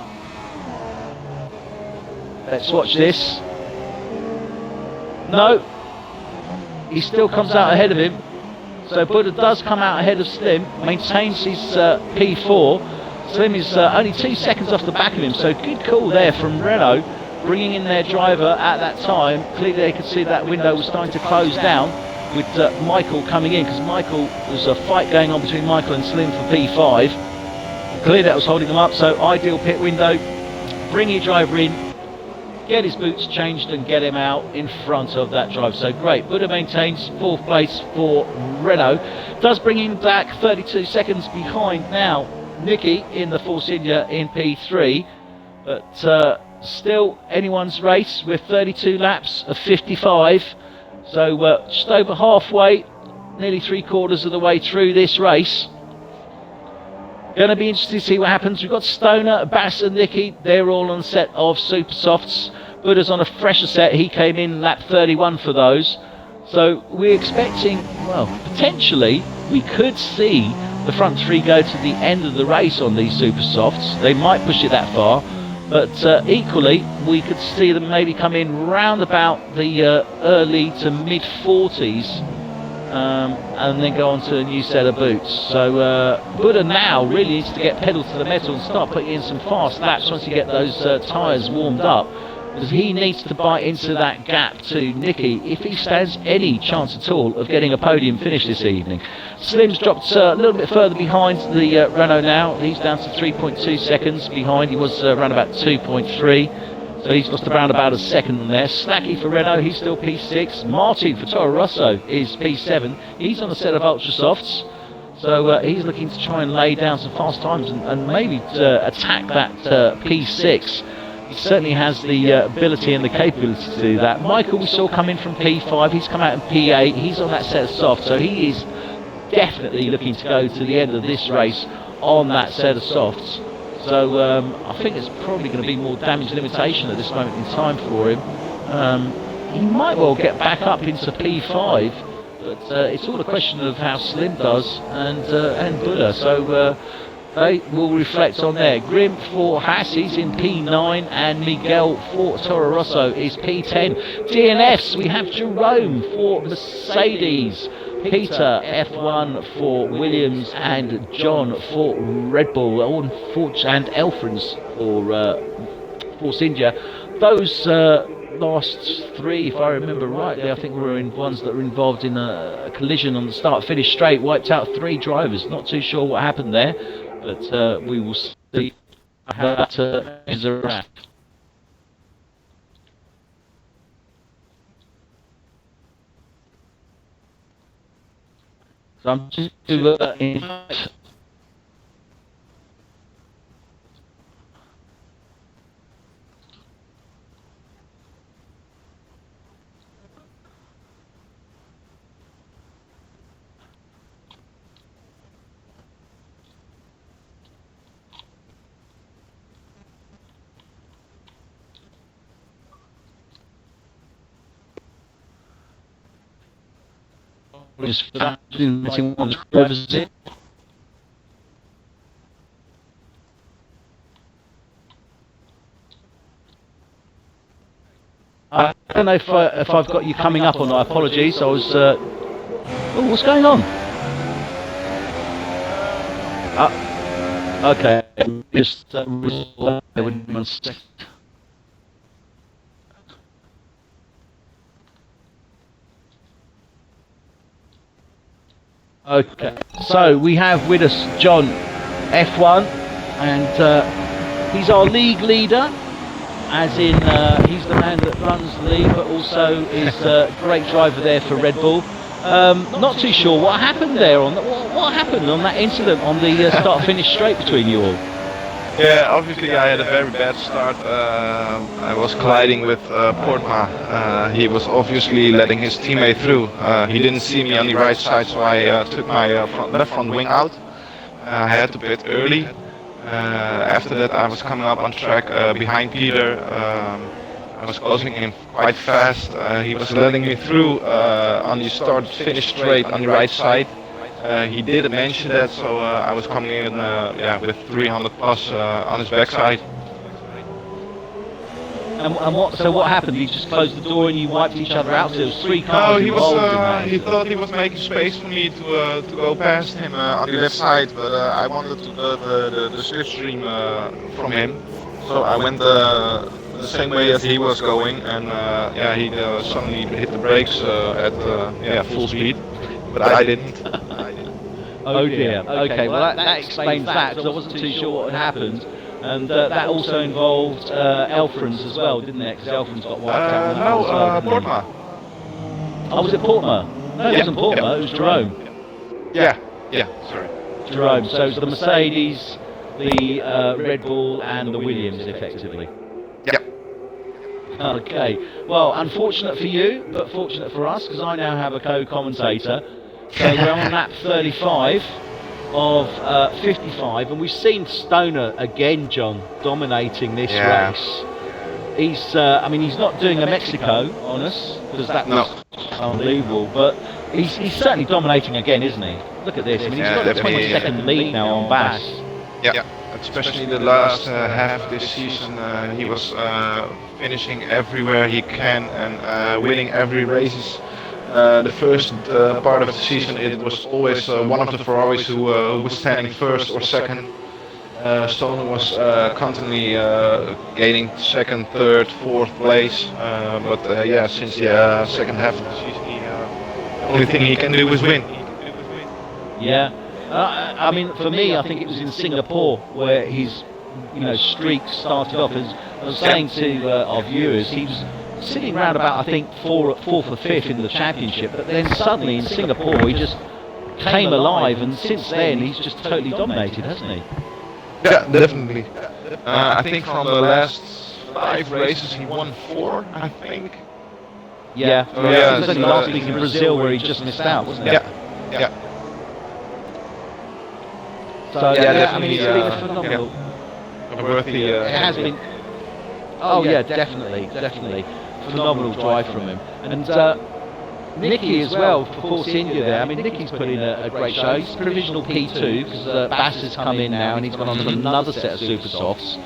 Let's watch this. No, he still comes out ahead of him. So Buddha does come out ahead of Slim, maintains his P4. Slim is only 2 seconds off the back of him, so good call there from Renault, bringing in their driver at that time. Clearly they could see that window was starting to close down, with Michael coming in, because there's a fight going on between Michael and Slim for P5. clear that was holding them up. So ideal pit window, bring your driver in, get his boots changed and get him out in front of that driver. So great. Buddha maintains 4th place for Renault. Does bring him back 32 seconds behind now Nicky in the Force India in P3, but still anyone's race with 32 laps of 55. So just over halfway, nearly 3/4 of the way through this race. Going to be interesting to see what happens. We've got Stoner, Bass and Nicky. They're all on a set of super softs. Buddha's on a fresher set. He came in lap 31 for those. So we're expecting, well, potentially we could see the front three go to the end of the race on these super softs. They might push it that far, but equally we could see them maybe come in round about the early to mid 40s. And then go on to a new set of boots. So Buddha now really needs to get pedal to the metal and start putting in some fast laps once you get those tyres warmed up, because he needs to bite into that gap to Nicky if he stands any chance at all of getting a podium finish this evening. Slim's dropped a little bit further behind the Renault now. He's down to 3.2 seconds behind. He was around about 2.3. So he's lost around about a second on there. Slacky for Renault, he's still P6. Martin for Toro Rosso is P7. He's on a set of ultra softs. So he's looking to try and lay down some fast times and maybe attack that P6. He certainly has the ability and the capability to do that. Michael we saw come in from P5. He's come out in P8. He's on that set of softs. So he is definitely looking to go to the end of this race on that set of softs. So I think it's probably going to be more damage limitation at this moment in time for him. He might well get back up into P5, but it's all a question of how Slim does and Buddha. So they will reflect on there. Grim for Haas, he's in P9, and Miguel for Toro Rosso is P10. DNFs, we have Jerome for Mercedes, Peter F1 for Williams, and John for Red Bull, and Elfrins for Force India. Those last three, if I remember rightly, I think were in ones that were involved in a collision on the start-finish straight, wiped out 3 drivers. Not too sure what happened there, but we will see how that is a wrap. So I'm just just letting one drivers in. I don't know if I've got you coming up or not. Apologies. I was. Oh, what's going on? Okay. Just one second. Okay, so we have with us John F1, and he's our league leader, as in he's the man that runs the league, but also is a great driver there for Red Bull. Not too sure what happened there on what happened on that incident on the start-finish straight between you all. Yeah, obviously I had a very bad start. I was colliding with Portma. He was obviously letting his teammate through. He didn't see me on the right side, so I took my left front wing out. I had to pit early. After that I was coming up on track behind Peter. I was closing in quite fast. He was letting me through on the start-finish straight on the right side. He did mention that, so I was coming in with 300 plus on his backside. And what happened? He just closed the door and you wiped each other out? So there was 3 cars involved in that. He thought he was making space for me to go past him on the left side, but I wanted to go the slipstream from him. So I went the same way as he was going, and he suddenly hit the brakes at full speed, but I didn't. Oh dear. Okay, well that explains that, because I wasn't too sure what had happened. And that also involved Elfrans as well, didn't it? Because Elfrans got wiped out. Portma. Oh, was it Portma? No, it wasn't Portma, it was Jerome. Yeah, sorry. Jerome. So it was the Mercedes, the Red Bull, and the Williams, effectively. Yeah. Okay. Well, unfortunate for you, but fortunate for us, because I now have a co-commentator. So we're on lap 35 of 55, and we've seen Stoner again, John, dominating this race. He's, he's not doing a Mexico on us, because that was unbelievable, but he's certainly dominating again, isn't he? Look at this. I mean, he's got a 20-second lead now on Bass. Yeah, especially the last half of this season, he was finishing everywhere he can and winning every races. The first part of the season, it was always one of the Ferraris who was standing first or second. Stoner was constantly gaining second, third, fourth place. Since the second half of the season, the only thing he can do is win. Yeah. For me, I think it was in Singapore where his, streak started off. As I was saying to our viewers, he was sitting around about, I think, fourth or fifth in the championship, but then suddenly in Singapore he just came alive, and since then he's just totally dominated, hasn't he? Yeah, definitely. I think from the last 5 races he won 4, I think. Yeah. It was only last week in Brazil where he just missed out, wasn't it? Yeah. So it's been phenomenal. Worthy. It has been. Oh yeah, definitely. Phenomenal drive from him. And Nicky as well for Force India there. I mean, Nicky's put in a great show. He's provisional P2 because Bass has come in now and he's gone on to another set of super softs.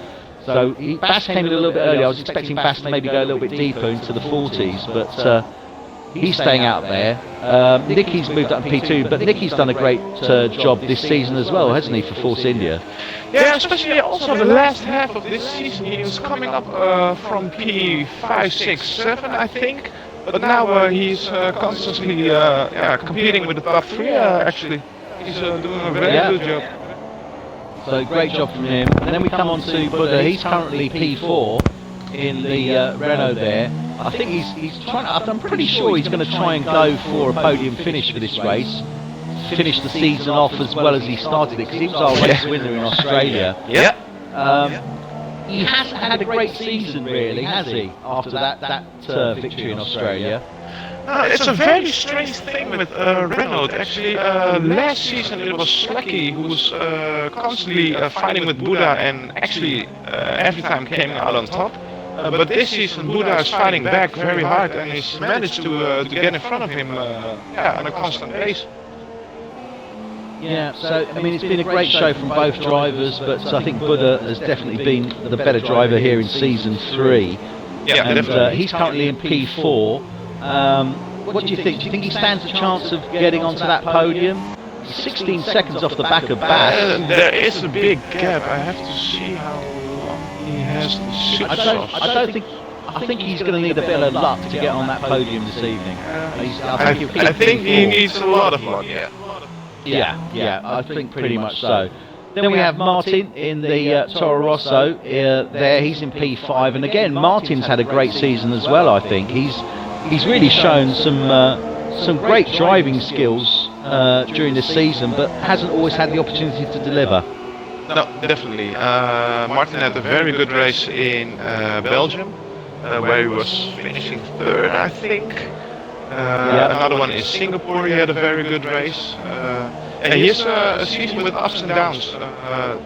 So Bass came in a little bit early. I was expecting Bass to maybe go a little bit deeper into the 40s, but he's staying out there. Nicky's moved up in P2, but Nicky's done a great job this season as well, hasn't he, for Force India? Yeah, especially also the last half of this season. He was coming up from P5, 6, 7, I think. But now he's constantly competing with the top 3, actually. He's doing a very good job. So great job from him. And then we come on to Buddha. He's currently P4 in the Renault there. I think he's trying. I'm pretty sure he's going to try and go for a podium finish for this race. Finish the season off as well as he started it, because he was our race winner in Australia. He hasn't had a great season, really, has he? After that victory in Australia. It's a very strange thing with Renault. Actually, last season it was Slacky who was constantly fighting with Buddha and actually every time came out on top. But this season Buddha is fighting back very hard and he's managed to get in front of him on a constant pace. Yeah, so it's been a great show from both drivers, but I think Buddha has definitely been the better driver here in season 3. Yeah, and he's currently in P4. What do you think? Do you think he stands a chance of getting onto that podium? 16 seconds off the back of Bass. There is a big gap. I have to see how long he has to super soft. I think he's going to need a bit of luck to get on that podium this evening. I think he needs a lot of luck. Yeah, I think pretty much so. Then we have Martin in the Toro Rosso there. He's in P5, and again, Martin's had a great season as well. I think he's really shown some great driving skills during this season, but hasn't always had the opportunity to deliver. No, definitely. Martin had a very good race in Belgium, where he was finishing 3rd, I think. Another one in Singapore, he had a very good race. And he has a season with ups and downs.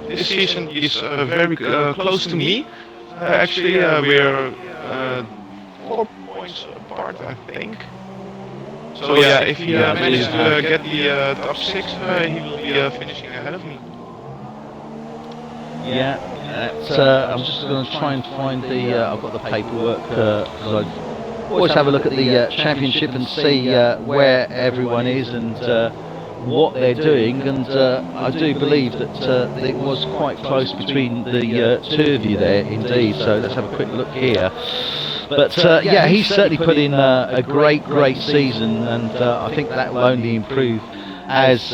This season he's very close to me. Actually, we're 4 points apart, I think. So if he manages to get the top 6, he will be finishing ahead of me. I'm just going to try and find I've got the paperwork, because I always have a look at the championship and see where everyone is and what they're doing, and I do believe that it was quite close between the two of you there indeed, so let's have a quick look here. But he's certainly put in a great season, and I think that will only improve as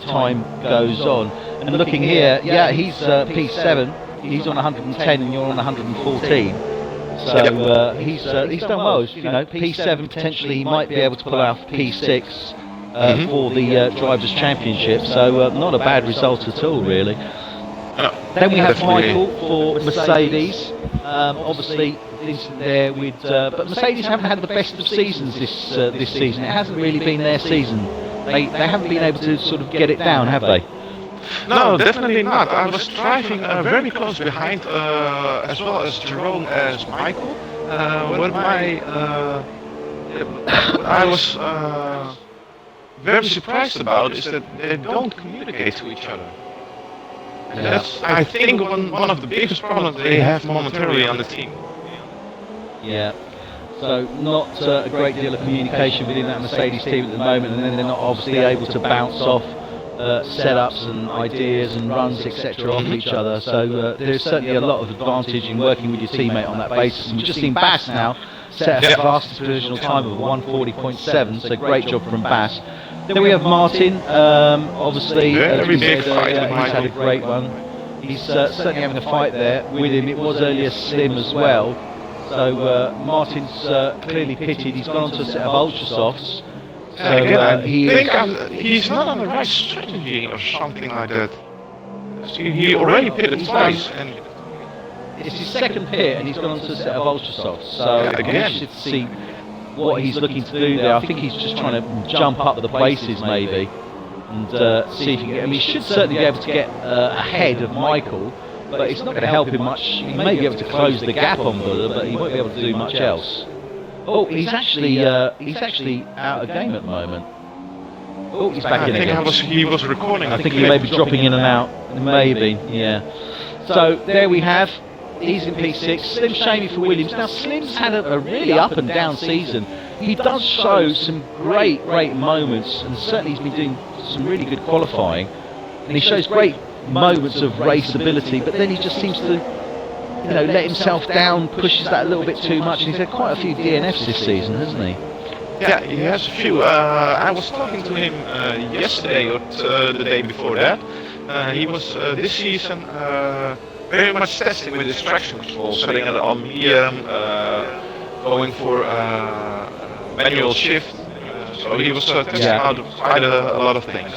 time goes on. And looking here, yeah, he's P7. He's on 110 and you're on 114. So he's done well. You know, P7 potentially he might be able to pull out P6 for the Drivers' Championship. So not a bad result at all, really. Then we have Michael for Mercedes. Obviously, there with, but Mercedes haven't had the best of seasons this season. It hasn't really been their season. They haven't been able to sort of get it down, have they? No, definitely not. I was driving very close behind, as well as Jerome as Michael. What I was very surprised about is that they don't communicate to each other. And that's, I think, one of the biggest problems they have momentarily on the team. Yeah. So not a great deal of communication within that Mercedes team at the moment, and then they're not obviously able to bounce off setups and ideas and runs, etc. off each other. So there's certainly a lot of advantage in working with your teammate on that basis. And we've just seen Bass now set a fastest provisional time of 1:40.7, so great job from Bass. Then we have Martin, obviously, very big fight with he's had a great one. He's certainly having a fight there with him. It was earlier Slim as well. So Martin's clearly pitted. He's gone on to a set of ultra softs. So I think he's not on the right strategy or something like that. He already pitted twice, and it's his second pit, and he's gone on to a set of ultra softs. So I'm interested to see what he's looking to do there. I think he's just trying to jump up the places maybe, and see if he can get. I mean, he should certainly be able to get ahead of Michael. But it's not going to help him much. He may be able to close the gap on Buller, but he won't be able to do much else. Oh, he's actually out of game at the moment. Oh, he's back in again. I think he was recording. I think he may be dropping in and out. Maybe, yeah. So there we have. He's in P6. Slim shamey for Williams. Now Slim's had a really up and down season. He does show some great moments, and certainly he's been doing some really good qualifying. And he shows great moments of race ability, but then he just seems to, you know, let himself down, pushes that a little bit too much, and he's had quite a few DNFs this season, hasn't he? Yeah, he has a few. I was talking to him yesterday or the day before that. He was this season very much testing with his traction control, setting it on medium, going for manual shift. So he was testing out quite a lot of things.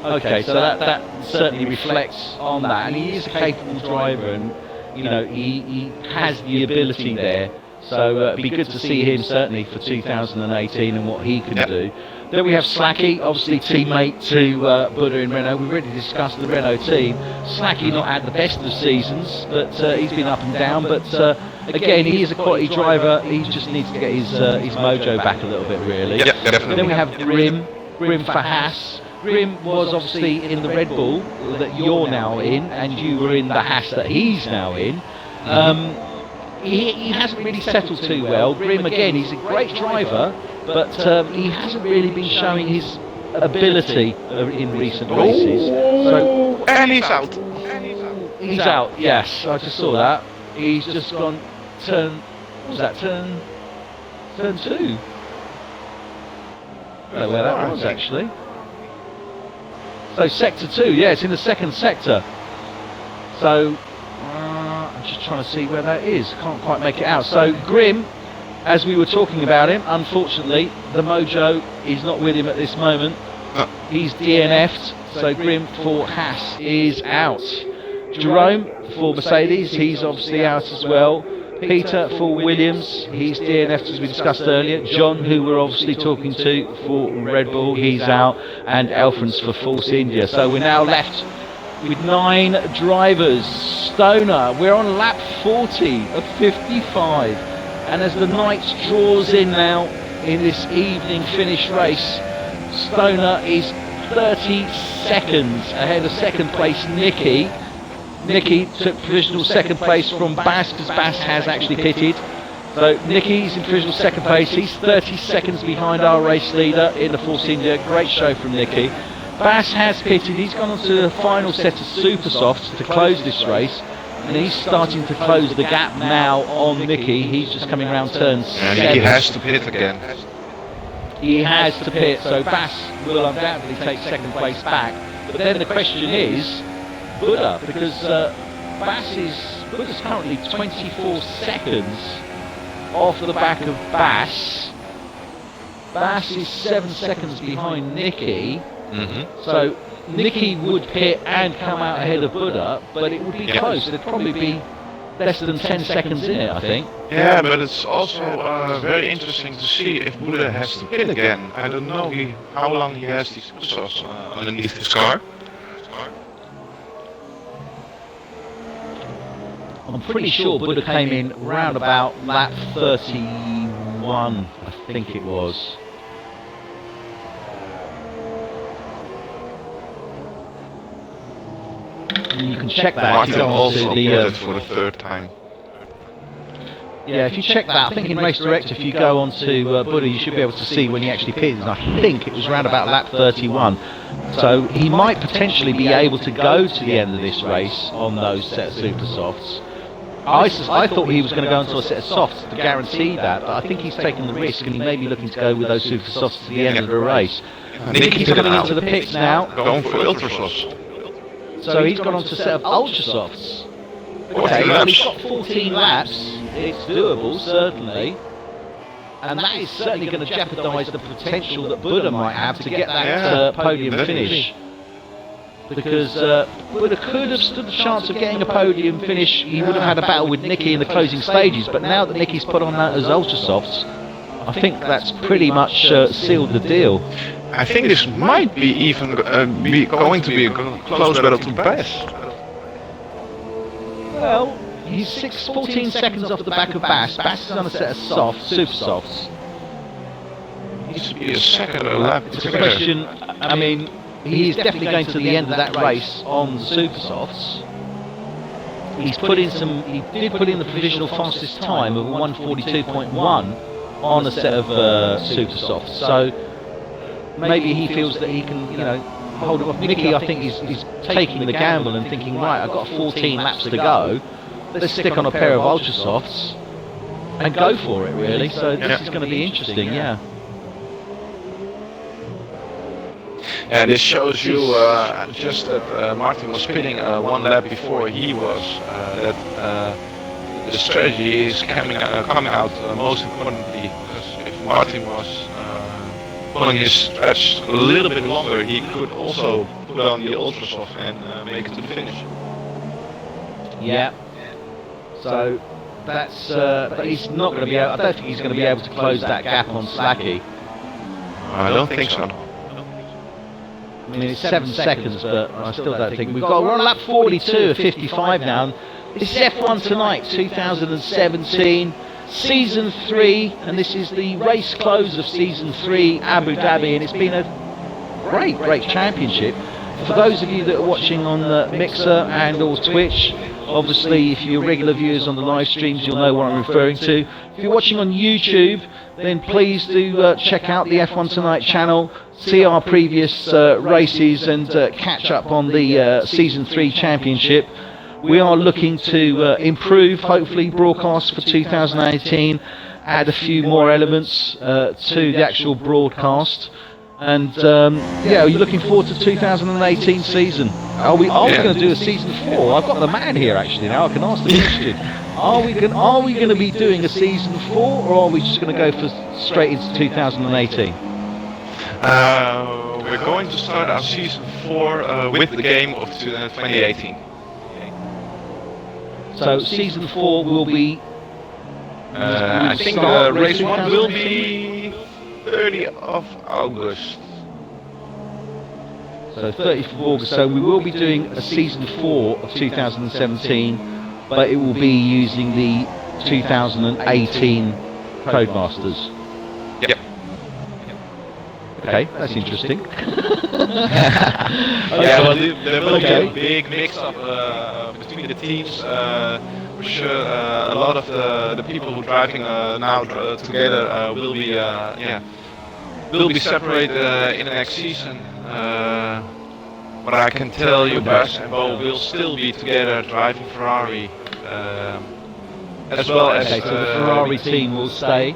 Okay, so that certainly reflects on that, and he is a capable driver, and you know he has the ability there. So it'd be good to see him certainly for 2018 and what he can do. Then we have Slacky, obviously teammate to Buddha in Renault. We've already discussed the Renault team. Slacky not had the best of seasons, but he's been up and down. But again, he is a quality driver. He just needs to get his mojo back a little bit, really. Yeah, definitely. Then we have Grim for Haas. Grim was obviously in the Red Bull that you're now in, and you were in the Haas that he's now in. He hasn't really settled too well. Grim, again, he's a great driver, but he hasn't really been showing his ability in recent races. So, and he's out. He's out, yes, I just saw that. He's just gone turn, what was that, turn 2? I don't know where that was actually. So sector 2, yeah, it's in the second sector. So I'm just trying to see where that is. Can't quite make it out. So Grim, as we were talking about him, unfortunately the mojo is not with him at this moment. He's DNF'd. So Grim for Haas is out. Jerome for Mercedes, he's obviously out as well. Peter for Williams, he's DNF'd as we discussed earlier. John, who we're obviously talking to for Red Bull, he's out. And Alphonse for Force India. So we're now left with 9 drivers. Stoner, we're on lap 40 of 55. And as the night draws in now in this evening finish race, Stoner is 30 seconds ahead of second place Nicky. Nicky took provisional second place from Bass, because Bass has actually pitted. So Nicky's in provisional second place. He's 30 seconds behind our race leader in the Force India. Great show from Nicky. Bass has pitted. He's gone on to the final set of super softs to close this race, and he's starting to close the gap now on Nicky. He's just coming around turn 7. And Nicky has to pit again. He has to pit, so Bass will undoubtedly take second place back. But then the question is Buddha, because Buddha's currently 24 seconds off the back of Bass. Bass is 7 seconds behind Nicky. So Nicky would pit and come out ahead of Buddha, but it would be close. It'd probably be less than 10 seconds in it, I think. Yeah, but it's also very interesting to see if Buddha has to pit again. I don't know how long he has these sauce underneath his car. I'm pretty sure Buddha came in round about lap 31, I think it was. You can check that. Martin if you go also onto pitted for the third time. Yeah, if you check that, I think in Race Direct, if you go onto Buddha, you should be able to see when he actually pitted. And I think it was round about lap 31. So he might potentially be able to go to the end of this race on those set of super softs. I thought he was going to go into a set of softs to guarantee that, but I think he's taking the risk and he may be looking to go with those super softs to the end of the race. Nicky's coming into the pits now. Going for ultra sauce. So he's gone on to a set of ultra softs. Okay, well, he's got 14 laps. It's doable, certainly. And that is certainly going to jeopardise the potential that Buddha might have to get that podium finish. Because Buddha could have stood the chance of getting a podium finish. He would have had a battle with Nicky in the closing stages. But now that Nicky's put on that as ultra softs, I think that's pretty much sealed the deal. I think this might be even going to be a close battle to Bass. Well, he's 14 seconds off the back of Bass. Bass is on a set of super softs. Needs to be a second or a lap. It's a question, I mean, he is definitely going to the end of that race on the super softs. He did put in the provisional fastest time of 1:42.1 on a set of super softs. So maybe he feels that he can, hold it off. Nicky, I think, is taking the gamble and thinking, right, I've got 14 laps to go. Let's stick on a pair of ultra softs and go for it, really. So this is going to be interesting, yeah. And this shows you just that Martin was pitting one lap before he was. That the strategy is coming out most importantly. Because if Martin was pulling his stretch a little bit longer, he could also put on the ultra soft and make it to the finish. Yeah. So that's. But he's not going to be able. I don't think he's going to be able to close that gap on Slacky. I don't think so. I mean, it's 7 seconds, but I still don't think we're on lap 42 of 55 now. This is F.One.Tonight 2017, season 3, and this is the race close of season 3, Abu Dhabi, and it's been a great championship. For those of you that are watching on the Mixer and or Twitch, obviously if you're regular viewers on the live streams, you'll know what I'm referring to. If you're watching on YouTube, then please do check out the F.One.Tonight channel, see our previous races and catch up on the Season 3 Championship. We are looking to improve, hopefully, broadcast for 2018, add a few more elements to the actual broadcast. And yeah, are you looking forward to 2018 season? Are we going to do a season 4? I've got the man here actually now. I can ask the question. Are we going to be doing a season 4, or are we just going to go for straight into 2018? We're going to start our season 4 with the game of 2018. So season 4 will be. I think race 1 will be 30th of August. So 30th of August. So we will be doing a season 4 of 2017, but it will be using the 2018 Codemasters. Yep. Okay, that's interesting. Yeah, well, there will be a big mix-up between the teams. For sure, a lot of the people who are driving now together will be separated in the next season. But I can tell you, Bas and Bo will still be together driving Ferrari, as well as. Okay, so the Ferrari team will stay.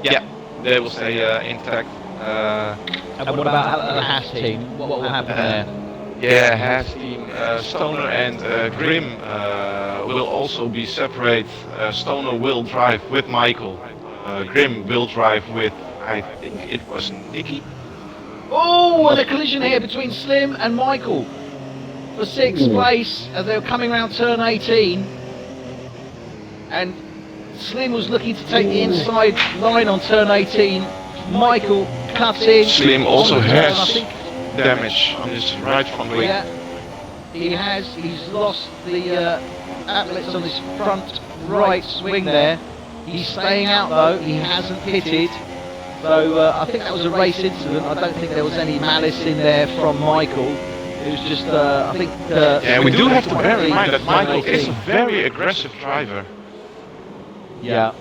Yeah, they will stay intact. And what about the Haas team? What will happen there? Yeah, Haas team, Stoner and Grim will also be separate. Stoner will drive with Michael. Grim will drive with, I think it was Nicky. Oh, and a collision here between Slim and Michael for 6th place as they were coming around turn 18. And Slim was looking to take the inside line on turn 18. Michael cuts in. Slim also has damage on his right front wing. Yeah, he has. He's lost the outlets on his front right wing there. He's staying out though. He hasn't pitted. So I think that was a race incident. I don't think there was any malice in there from Michael. It was just, I think... yeah, we do have to bear in mind that Michael is a very aggressive driver. Yeah.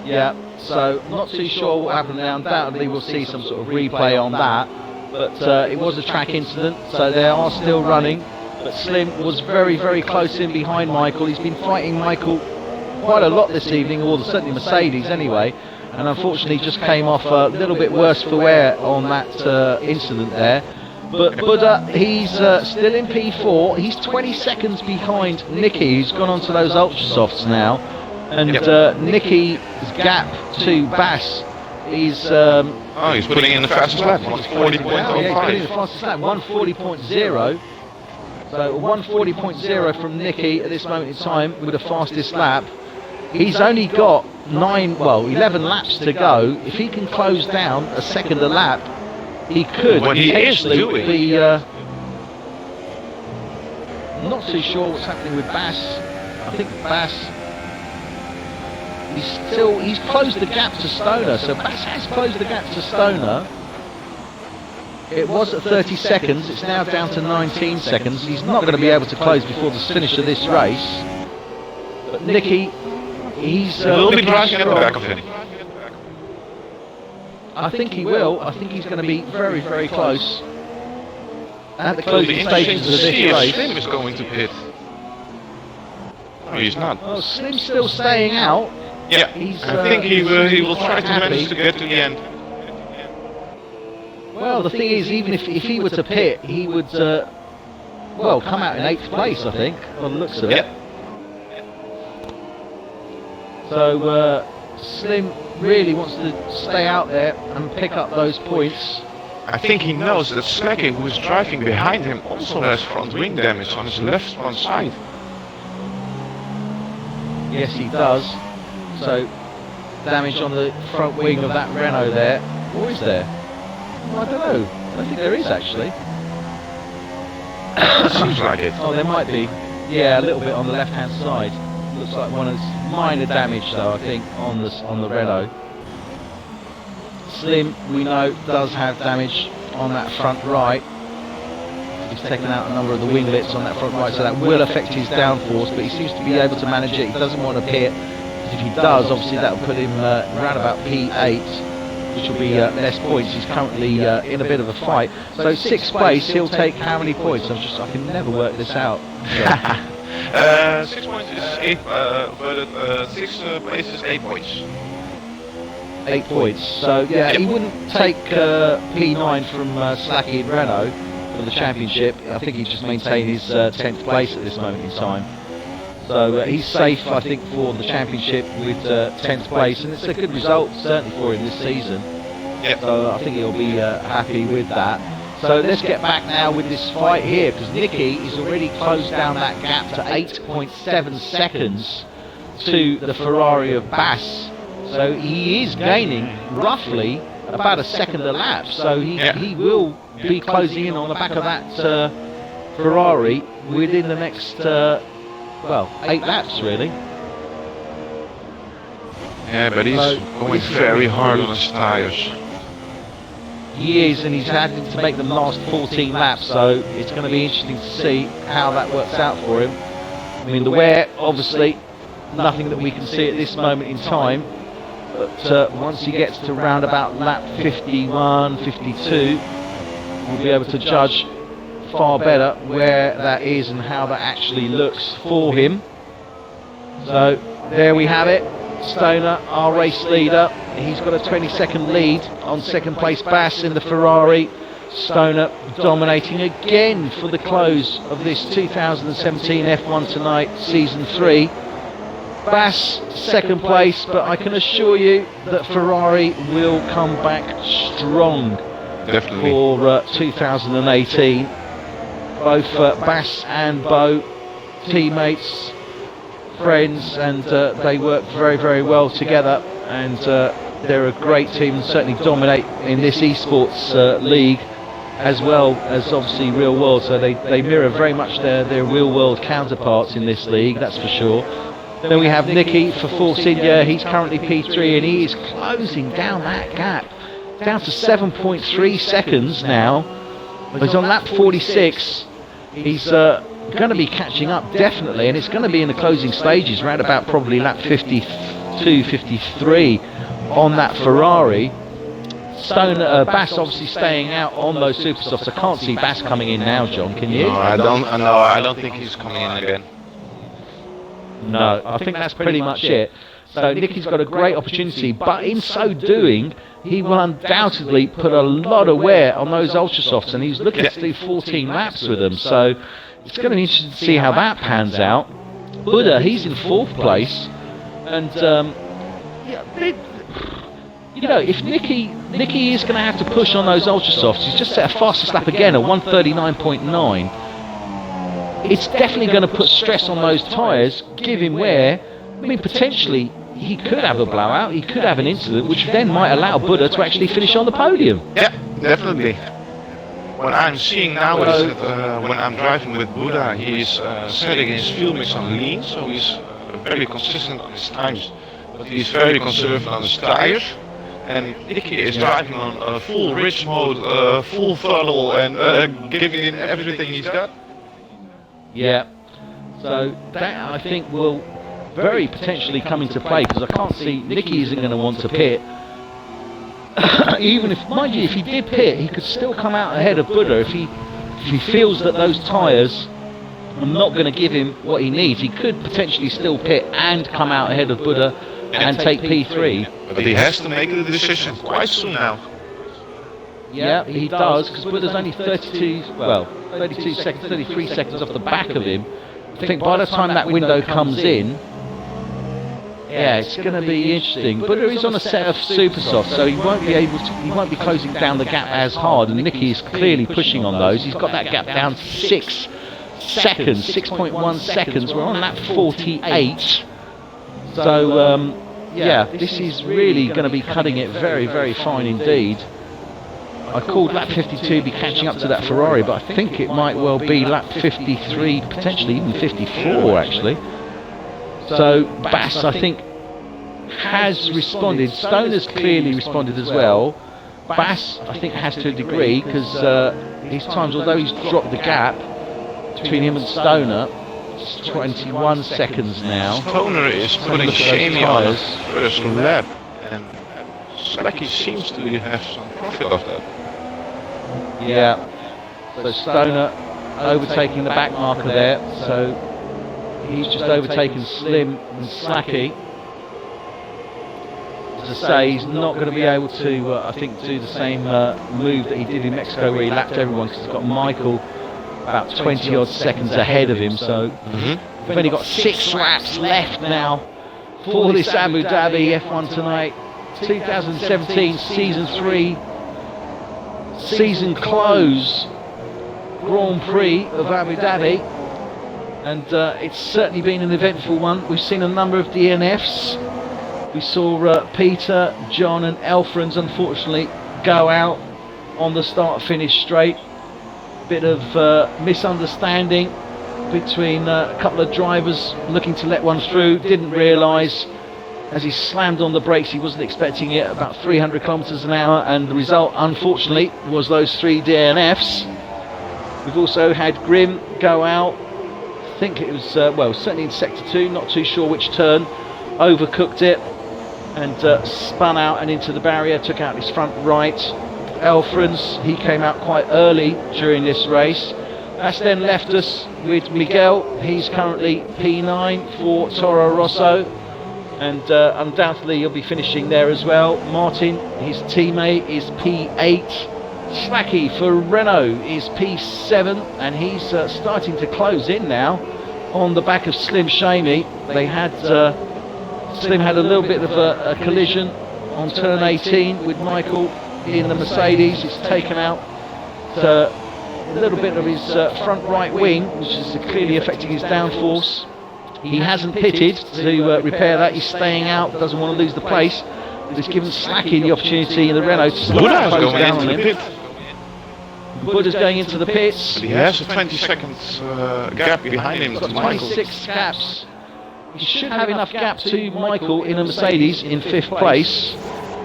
Yeah, so not too sure what happened there. Undoubtedly we'll see some sort of replay on that. But it was a track incident, so they are still running. But Slim was very, very close in behind Michael. He's been fighting Michael quite a lot this evening, or certainly Mercedes anyway. And unfortunately just came off a little bit worse for wear on that incident there. But Buddha, he's still in P4. He's 20 seconds behind Nicky, who's gone on to those Ultra Softs now. And Nicky's gap to Bass is... oh, he's putting in the fastest lap, 140.05. Yeah, he's putting in the fastest lap, 140.0. So 140.0 from Nicky at this moment in time with the fastest lap. He's only got 11 laps to go. If he can close down a second a lap, he could potentially be... not too sure what's happening with Bass. I think Bass... He's closed the gap to Stoner, so Bass has closed the gap to Stoner. It was at 30 seconds, it's now down to 19 seconds. He's not going to be able to close before the finish of this race. But Nicky, he's... will be driving at the back of him. I think he will. I think he's going to be very, very close at the closing stages of this race. Slim is going to pit. No, he's not. Oh, Slim's still staying out. Yeah, I think he will try to manage to get to the end. Well, the thing is, even if he were to pit, he would, come out in 8th place, I think, on the looks of it. So, Slim really wants to stay out there and pick up those points. I think he knows that Slacky, who is driving behind him, also has front wing damage on his left front side. Yes, he does. So, damage on the front wing of that Renault there. Or is there? I don't know. I think there is actually. Seems like it. Oh, there might be. Yeah, a little bit on the left-hand side. Looks like one of minor damage though, I think, on the Renault. Slim, we know, does have damage on that front right. He's taken out a number of the winglets on that front right, so that will affect his downforce, but he seems to be able to manage it. He doesn't want to pit. If he does, obviously that will put him around about P8, which will be less points. He's currently in a bit of a fight. So 6th place, he'll take how many points? I can never work this out. 6 points is 8, but 6th place is 8 points. 8 points. So yeah, he wouldn't take P9 from Slacky and Renault for the championship. I think he'd just maintain his 10th place at this moment in time. So he's safe, I think, for the championship with 10th place, and it's a good result certainly for him this season. Yep. So I think he'll be happy with that. So let's get back now with this fight here, because Nicky is already closed down that gap to 8.7 seconds to the Ferrari of Bass. So he is gaining roughly about a second a lap. So he will be closing in on the back of that Ferrari within the next 8 laps really. Yeah, but he's going very hard on his tyres. He is, and he's had to make them last 14 laps, so it's going to be interesting to see how that works out for him. I mean, the wear, obviously, nothing that we can see at this moment in time, but once he gets to round about lap 51, 52, we'll be able to judge far better where that is and how that actually looks for him. So there we have it. Stoner, our race leader, he's got a 20-second lead on second place Bass in the Ferrari. Stoner dominating again for the close of this 2017 F.One.Tonight Season 3. Bass second place, but I can assure you that Ferrari will come back strong. Definitely. For 2018. Both Bass and Bo, teammates, friends, and they work very, very well together, and they're a great team and certainly dominate in this esports league, as well as obviously real world, so they mirror very much their real world counterparts in this league, that's for sure. Then we have Nicky for Force India. He's currently P3 and he is closing down that gap, down to 7.3 seconds now. He's on lap 46. He's going to be catching up definitely, and it's going to be in the closing stages around about probably lap 52, 53 on that Ferrari. Bass obviously staying out on those super softs. I can't see Bass coming in now, John, can you? No, I don't think he's coming in again. No, I think that's pretty much it. So Nicky's got a great opportunity, but in so doing, he will undoubtedly put a lot of wear on those ultra softs, and he's looking to do 14 laps with them. So it's going to be interesting to see how that pans out. Buddha, he's in 4th place, and you know, if Nicky is going to have to push on those ultra softs, he's just set a fastest lap again at 1:39.9. It's definitely going to put stress on those tyres, give him wear. I mean, potentially he could have a blowout, he could have an incident, which then might allow Buddha to actually finish on the podium. Yeah, definitely. What I'm seeing now is that when I'm driving with Buddha, he's setting his fuel mix on lean, so he's very consistent on his times, but he's very conservative on his tyres. And Nicky is driving on full rich mode, full throttle, and giving in everything he's got. Yeah, so that I think will very potentially come into play, because I can't see Nicky isn't going to want to pit. Even if, mind you, if he did pit, he could still come out ahead of Buddha if he feels that those tyres are not going to give him what he needs. He could potentially still pit and come out ahead of Buddha and take P3. But he has to make the decision quite soon now. Yeah, he does, because Buddha's only 32 seconds, 33 seconds off the back of him. I think by the time that window comes in, yeah, it's going to be interesting. Buddha is on a set of super soft, so he won't be closing down the gap as hard, and Nicky is clearly pushing on those. He's got that gap down to 6 seconds, 6.1 seconds. We're on lap 48. So, yeah, this is really going to be cutting it very, very fine indeed. I called lap 52 be catching up to that Ferrari, but I think it might well be lap 53, potentially even 54 actually. So Bass, I think, has responded. Stoner's clearly responded as well. Bass, I think, has to a degree, because his times, although he's dropped the gap between him and Stoner, it's 21 seconds now. Stoner is putting Shamey on his first lap, and Slacky seems to have some profit of that. Yeah, so Stoner overtaking the back marker there, so he's just overtaken Slim and Slacky. As I say, he's not going to be able to, I think, do the same move that he did in Mexico, where he lapped everyone, because he's got Michael about 20 odd seconds ahead of him. So we've only got 6 laps left now for this Abu Dhabi F.One.Tonight 2017 Season 3 season close Grand Prix of Abu Dhabi, and it's certainly been an eventful one. We've seen a number of DNFs. We saw Peter, John and Elfrans unfortunately go out on the start-finish straight. Bit of misunderstanding between a couple of drivers looking to let one through. Didn't realise, as he slammed on the brakes, he wasn't expecting it, about 300 kilometres an hour, and the result, unfortunately, was those 3 DNFs. We've also had Grim go out. I think it was, certainly in Sector 2, not too sure which turn. Overcooked it and spun out and into the barrier, took out his front right. Elfrans, he came out quite early during this race. That's then left us with Miguel. He's currently P9 for Toro Rosso. and undoubtedly he'll be finishing there as well. Martin, his teammate, is P8. Slacky for Renault is P7, and he's starting to close in now on the back of Slim Shamey. They had Slim had a little bit of a collision on turn 18 with Michael in the Mercedes. It's taken out a little bit of his front right wing, which is clearly affecting his downforce. He hasn't pitted to repair that. He's staying out, doesn't want to lose the place. But he's given Slacky the opportunity in the Renault to close down on him. Buddha's going into the pits. But he has a 20 seconds gap behind him. He's got 26 gaps. He should have enough gap to Michael in a Mercedes in 5th place.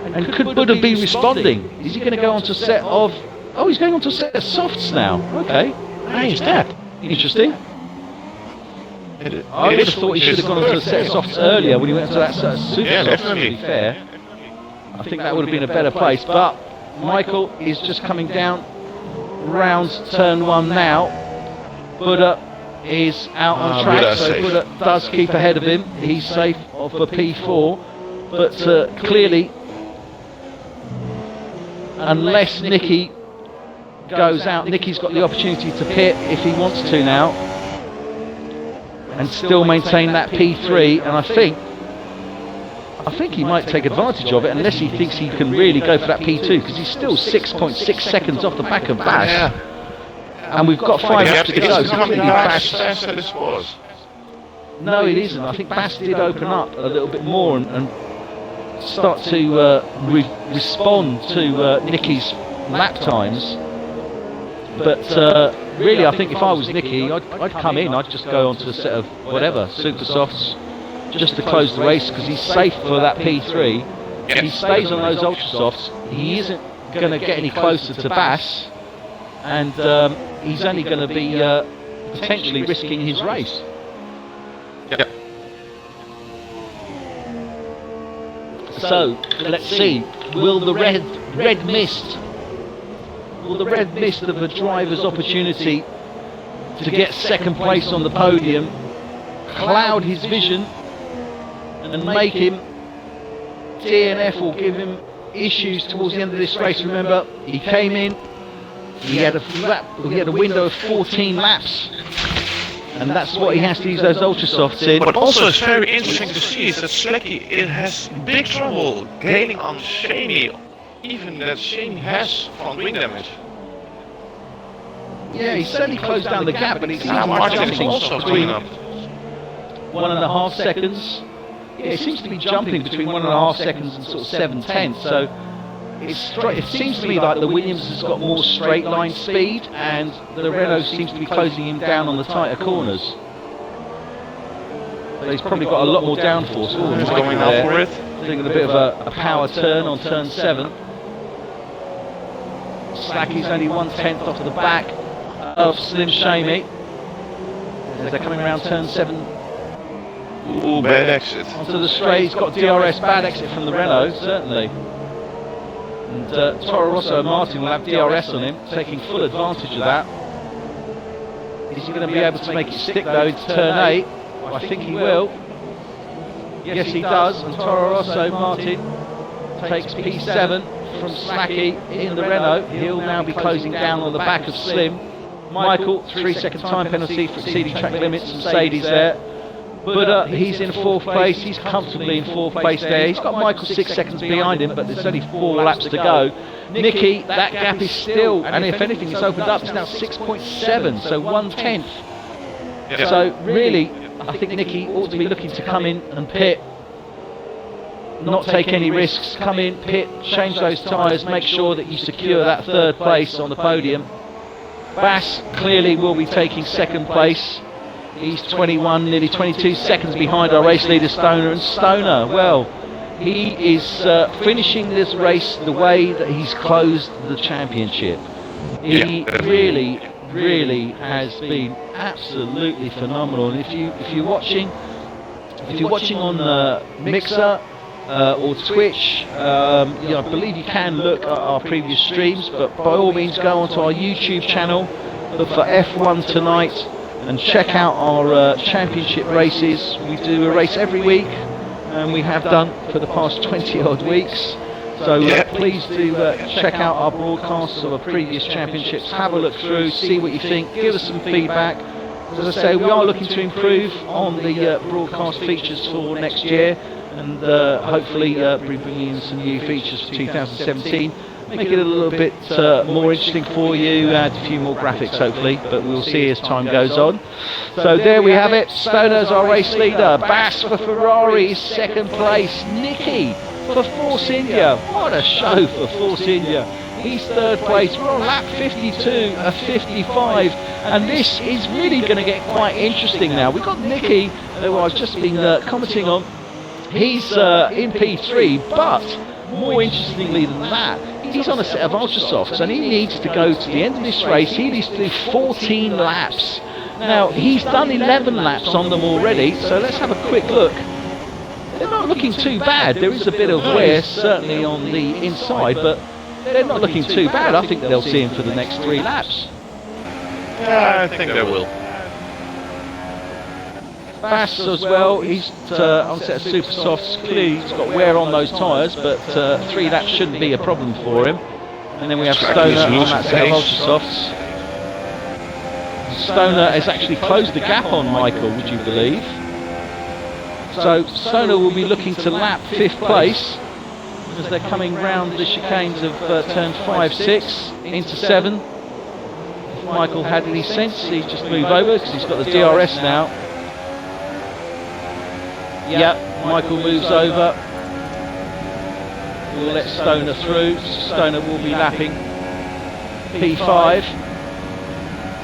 And could Buddha be responding? Is he going to go on to a set of... Oh, he's going on to a set of softs now. Okay. How is that? Interesting. I would have thought he should have gone on to a set of softs earlier when he went to that set of super softs, to be fair. I think that would have been a better place. But Michael is just coming down round turn 1 now. Buddha is out on track, Buddha so safe. Buddha does keep ahead of him. He's safe for P4, but clearly, unless Nicky goes out, Nicky's got the opportunity to pit if he wants to now, and still maintain that P3. And I think he might take advantage of it, unless he thinks he can really go for that P2, because he's still 6.6 seconds off the back of Bass. Yeah. And we've got 5 laps to go. It's So not clearly as Bass... fast as it was. No, it isn't. I think Bass did open up a little bit more and start to respond to Nicky's lap times. But really, I think if I was Nicky, I'd come in. I'd just go onto a set of whatever super softs just to close the race, because he's safe for that P3. If he stays on those ultra softs, he isn't going to get any closer to Bass, and he's only going to be potentially risking his race. Yep. So let's see. Will the red mist of a driver's opportunity to get second place on the podium cloud his vision and make him DNF, or give him issues towards the end of this race? Remember, he came in, he had a window of 14 laps, and that's what he has to use those ultra softs in. But also it's very interesting to see is that Slacky has big trouble gaining on Shamey, even that Shamey has front wing damage. Yeah, he certainly closed down the gap, but he's Martin is jumping also between coming up. 1.5 seconds. Yeah, it seems to be jumping between 1.5 seconds and sort of 7/10. So it seems to me like the Williams has got more straight line speed, and the Renault seems to be closing him down on the tighter corners. So he's probably got a lot more downforce. Oh, He's going out for it. Doing a bit of a power turn on turn 7. Slacky's only 1/10 off the back of Slim Shamey as they're coming around turn 7 Ooh, bad exit. onto the straight. He's got DRS, bad exit from the Renault, certainly. And Toro Rosso and Martin will have DRS on him, taking full advantage of that. Is he going to be able to make it stick though into turn 8? Well, I think he will. Yes, he does. And Toro Rosso Martin takes P7 from Slacky in the Renault. He'll now be closing down on the back of Slim. Michael, 3-second time penalty for exceeding track limits. Mercedes there. Buddha, he's in 4th place. He's comfortably in 4th place there. He's got Michael 6 seconds behind him, but there's only 4 laps to go. Nicky, that gap is still, and if anything, it's opened up. It's now 6.7, so 1/10. So really, I think Nicky ought to be looking to come in and pit, not take any risks. Come in, pit, change those tyres, make sure that you secure that 3rd place on the podium. Bass clearly will be taking 2nd place. He's 21, nearly 22 seconds behind our race leader Stoner. And Stoner, well, he is finishing this race the way that he's closed the championship. He really has been absolutely phenomenal. And if you're watching on Mixer or Twitch, I believe you can look at our previous streams, but by all means go onto our YouTube channel, look for F.One.Tonight, and check out our championship races. We do a race every week, and we have done for the past 20 odd weeks. So please do check out our broadcasts of our previous championships, have a look through, see what you think, give us some feedback. As I say, we are looking to improve on the broadcast features for next year, and hopefully be bringing in some new features for 2017. Make it a little bit more interesting for you, add a few more graphics hopefully, but we'll see as time goes on. So there we have it, Stoner's our race leader, Bass for Ferrari is second place, Nicky for Force India. What a show for Force India. He's third place. We're on lap 52 of 55, and this is really going to get quite interesting now. We've got Nicky, who I've just been commenting on. He's in P3, but more interestingly than that, he's on a set of ultra softs, and he needs to go to the end of this race. He needs to do 14 laps. Now, he's done 11 laps on them already, so let's have a quick look. They're not looking too bad. There is a bit of wear certainly on the inside, but they're not looking too bad. I think they'll see him for the next 3 laps. Yeah, I think they will. Bass as well, he's on set of super softs. Clearly he's got wear on those tyres, but 3 laps shouldn't be a problem for him. And then we have Stoner on that set of ultra softs. Stoner has actually closed the gap on Michael, would you believe? So Stoner will be looking to lap 5th place as they're coming round the chicanes of turn 5, 6 into 7. If Michael had any sense, he'd just move over because he's got the DRS now. Yep, Michael moves over. We'll let Stoner through. Stoner will be lapping P5.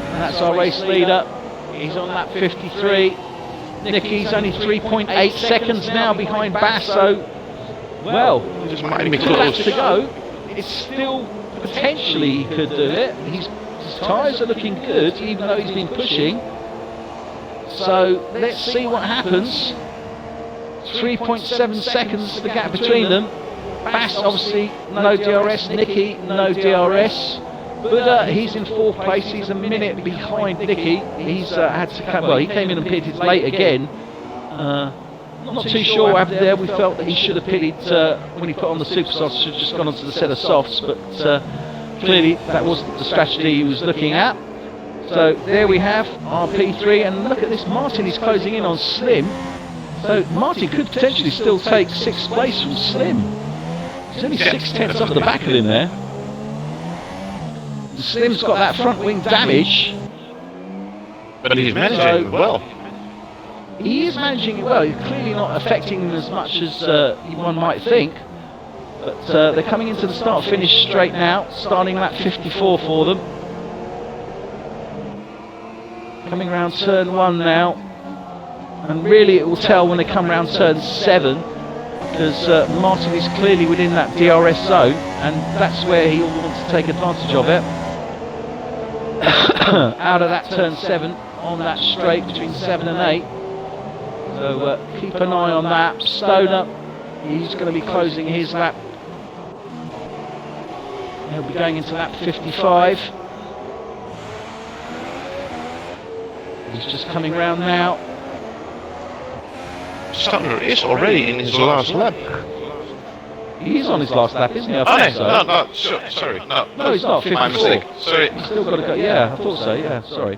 And that's our race leader. He's on lap 53. Nicky's only 3.8 seconds now behind Bass, so, well, Just might be 2 laps close. to go. It's still potentially he could do it. His tyres are looking good, even though he's been pushing. So let's see what happens. 3.7 seconds the gap between them. Bass obviously no DRS, Nicky no DRS. But he's in 4th place, he's a minute behind Nicky. He's had to come, well, he came in and pitted late again. Not too sure what happened there. We felt that he should have pitted when he put on the super softs, should have just gone onto the set of softs, but clearly that wasn't the strategy he was looking at. So there we have our P3, and look at this, Martin is closing in on Slim. So Martin could potentially still take 6th place from Slim. He's only 6/10 off the back of him there. Slim's got that front wing damage. But he's managing it well. He is managing it well. He's clearly not affecting him as much as one might think. But they're coming into the start-finish straight now, starting lap 54 for them. Coming around turn 1 now. And really it will tell when they come around turn 7, because Martin is clearly within that DRS zone, and that's where he'll want to take advantage of it. Out of that turn 7 on that straight between 7 and 8. So keep an eye on that. Stoner, he's going to be closing his lap. He'll be going into lap 55. He's just coming round now. Stoner is already in his last lap. He's on his last lap, isn't he? I Oh, think so. no, sorry, no. No, he's not. 54. My mistake. Sorry. He's still got to go. Yeah, I thought so. Yeah, sorry.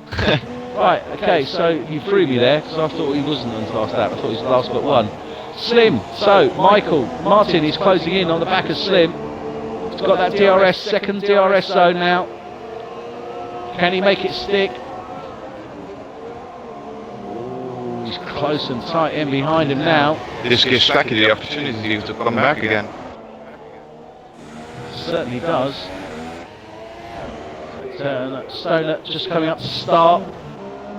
Right. Okay. So you threw me there because I thought he wasn't on his last lap. I thought he was the last but one. Slim. So Martin is closing in on the back of Slim. He's got that DRS, second DRS zone now. Can he make it stick? Ooh, he's close and tight in behind him now. This gives Stacky the opportunity to come back again. Certainly does. Stoner just coming up to start.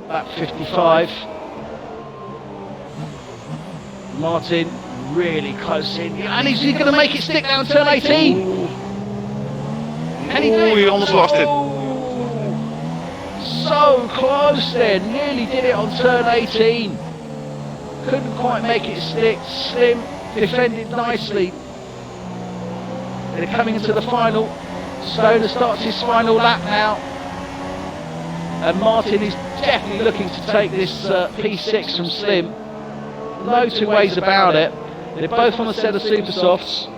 Lap 55. Martin really close in. And is he going to make it stick down turn 18? Can he do it? He almost lost it. So close there. Nearly did it on turn 18. Couldn't quite make it stick. Slim defended nicely. They're coming into the final. Stoner starts his final lap now. And Martin is definitely looking to take this P6 from Slim. No two ways about it. They're both on a set of super softs.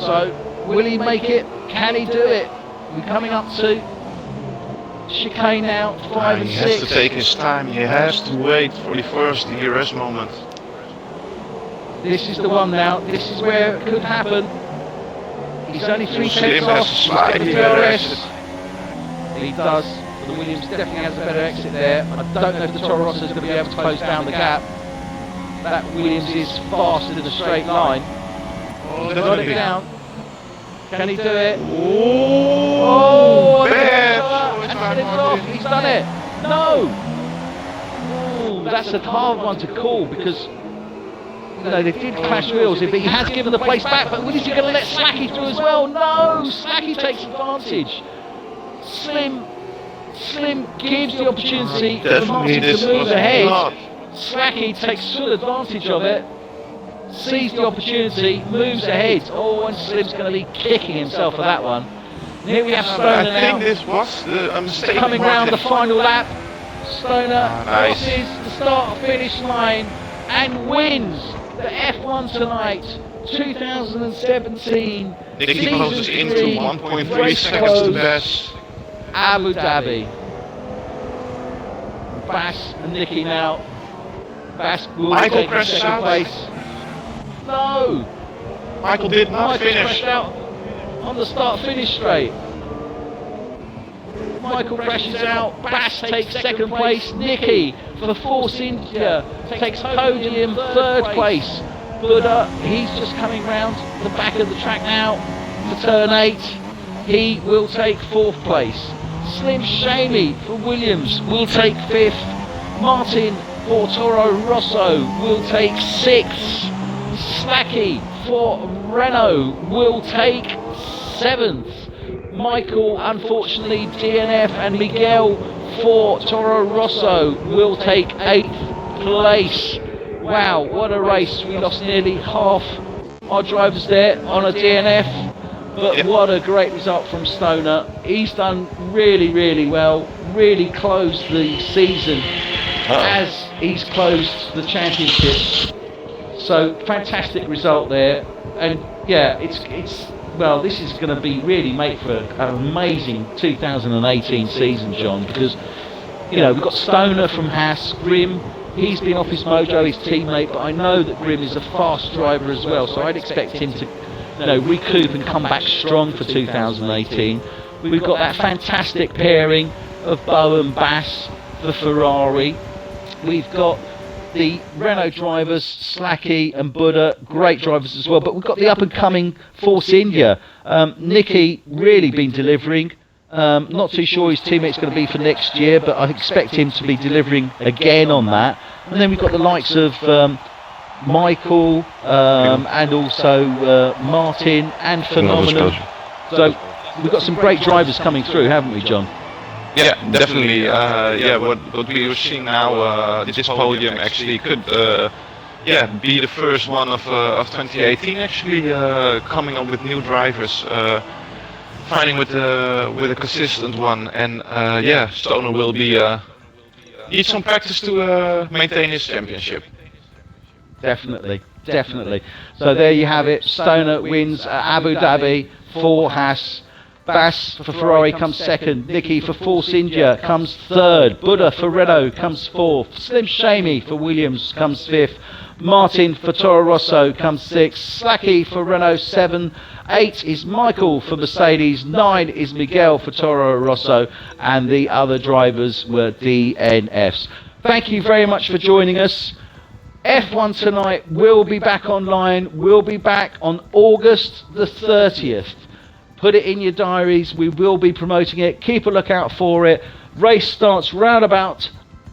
So, will he make it? Can he do it? We're coming up to chicane now, 5 and 6. He has to take his time. He has to wait for the first DRS moment. This is the one now. This is where it could happen. He's only 3/10 off. He's got the DRS. He does. The Williams definitely has a better exit there. I don't know if the Toro Rosso is going to be able to close down the gap. That Williams is fast in a straight line. Oh, Got it down. Can he do it? Oh, bad. And it's off. He's done it. No. Ooh, that's a hard one to call because they did clash wheels. But he has given the place back. But is he going to let Slacky through as well? No. Slacky takes advantage. Slim gives the opportunity for Martin to move ahead. Slacky takes full advantage of it. Sees the opportunity, moves ahead. Oh, and Slim's going to be kicking himself for that one. And here we have Stoner now. I think this was a mistake. Coming round the final lap. Stoner crosses the start-finish line and wins the F.One.Tonight 2017 Nicky closes into 1.3 seconds to best. Abu Dhabi. Bass and Nicky now. Bass will take second place. No! Michael did not finish. Crashed out on the start-finish straight. Michael crashes out. Bass takes second place. Nicky for Force India takes podium third place. Buddha, he's just coming round the back of the track now for turn 8. He will take fourth place. Slim Shamey for Williams will take 5th. Martin for Toro Rosso will take 6th. Slacky for Renault will take 7th. Michael, unfortunately, DNF, and Miguel for Toro Rosso will take 8th place. Wow, what a race. We lost nearly half our drivers there on a DNF. But what a great result from Stoner. He's done really, really well. Really closed the season as he's closed the championship. So fantastic result there. And yeah, well, this is going to be really made for an amazing 2018 season, John, because you know we've got Stoner from Haas, Grim. He's been off his mojo, his teammate, but I know that Grim is a fast driver as well, so I'd expect him to recoup and come back strong for 2018. We've got that fantastic pairing of Bo and Bass for Ferrari. We've got the Renault drivers, Slacky and Buddha, great drivers as well. But we've got the up-and-coming Force India. Nicky really been delivering. Not too sure his teammate's going to be for next year, but I expect him to be delivering again on that. And then we've got the likes of Michael and also Martin and Phenomenal. So we've got some great drivers coming through, haven't we, John? Yeah, definitely. What we are seeing now, this podium actually could, be the first one of 2018. Actually, coming up with new drivers, finding with a consistent one, and Stoner will be need some practice to maintain his championship. Definitely. So there you have it. Stoner wins Abu Dhabi for Haas. Bass for Ferrari comes second. Nicky for Force India comes third. Buddha for Renault comes fourth. Slim Shamey for Williams comes fifth. Martin for Toro Rosso comes sixth. Slacky for Renault 7. 8 is Michael for Mercedes. 9 is Miguel for Toro Rosso. And the other drivers were DNFs. Thank you very much for joining us. F.One.Tonight will be back online. We'll be back on August the 30th. Put it in your diaries. We will be promoting it. Keep a lookout for it. Race starts round about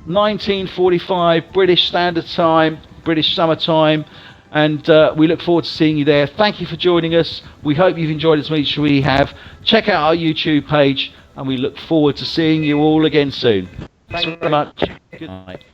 19:45 British Standard Time, British Summer Time, and we look forward to seeing you there. Thank you for joining us. We hope you've enjoyed as much as we have. Check out our YouTube page, and we look forward to seeing you all again soon. Thanks very much. Good night.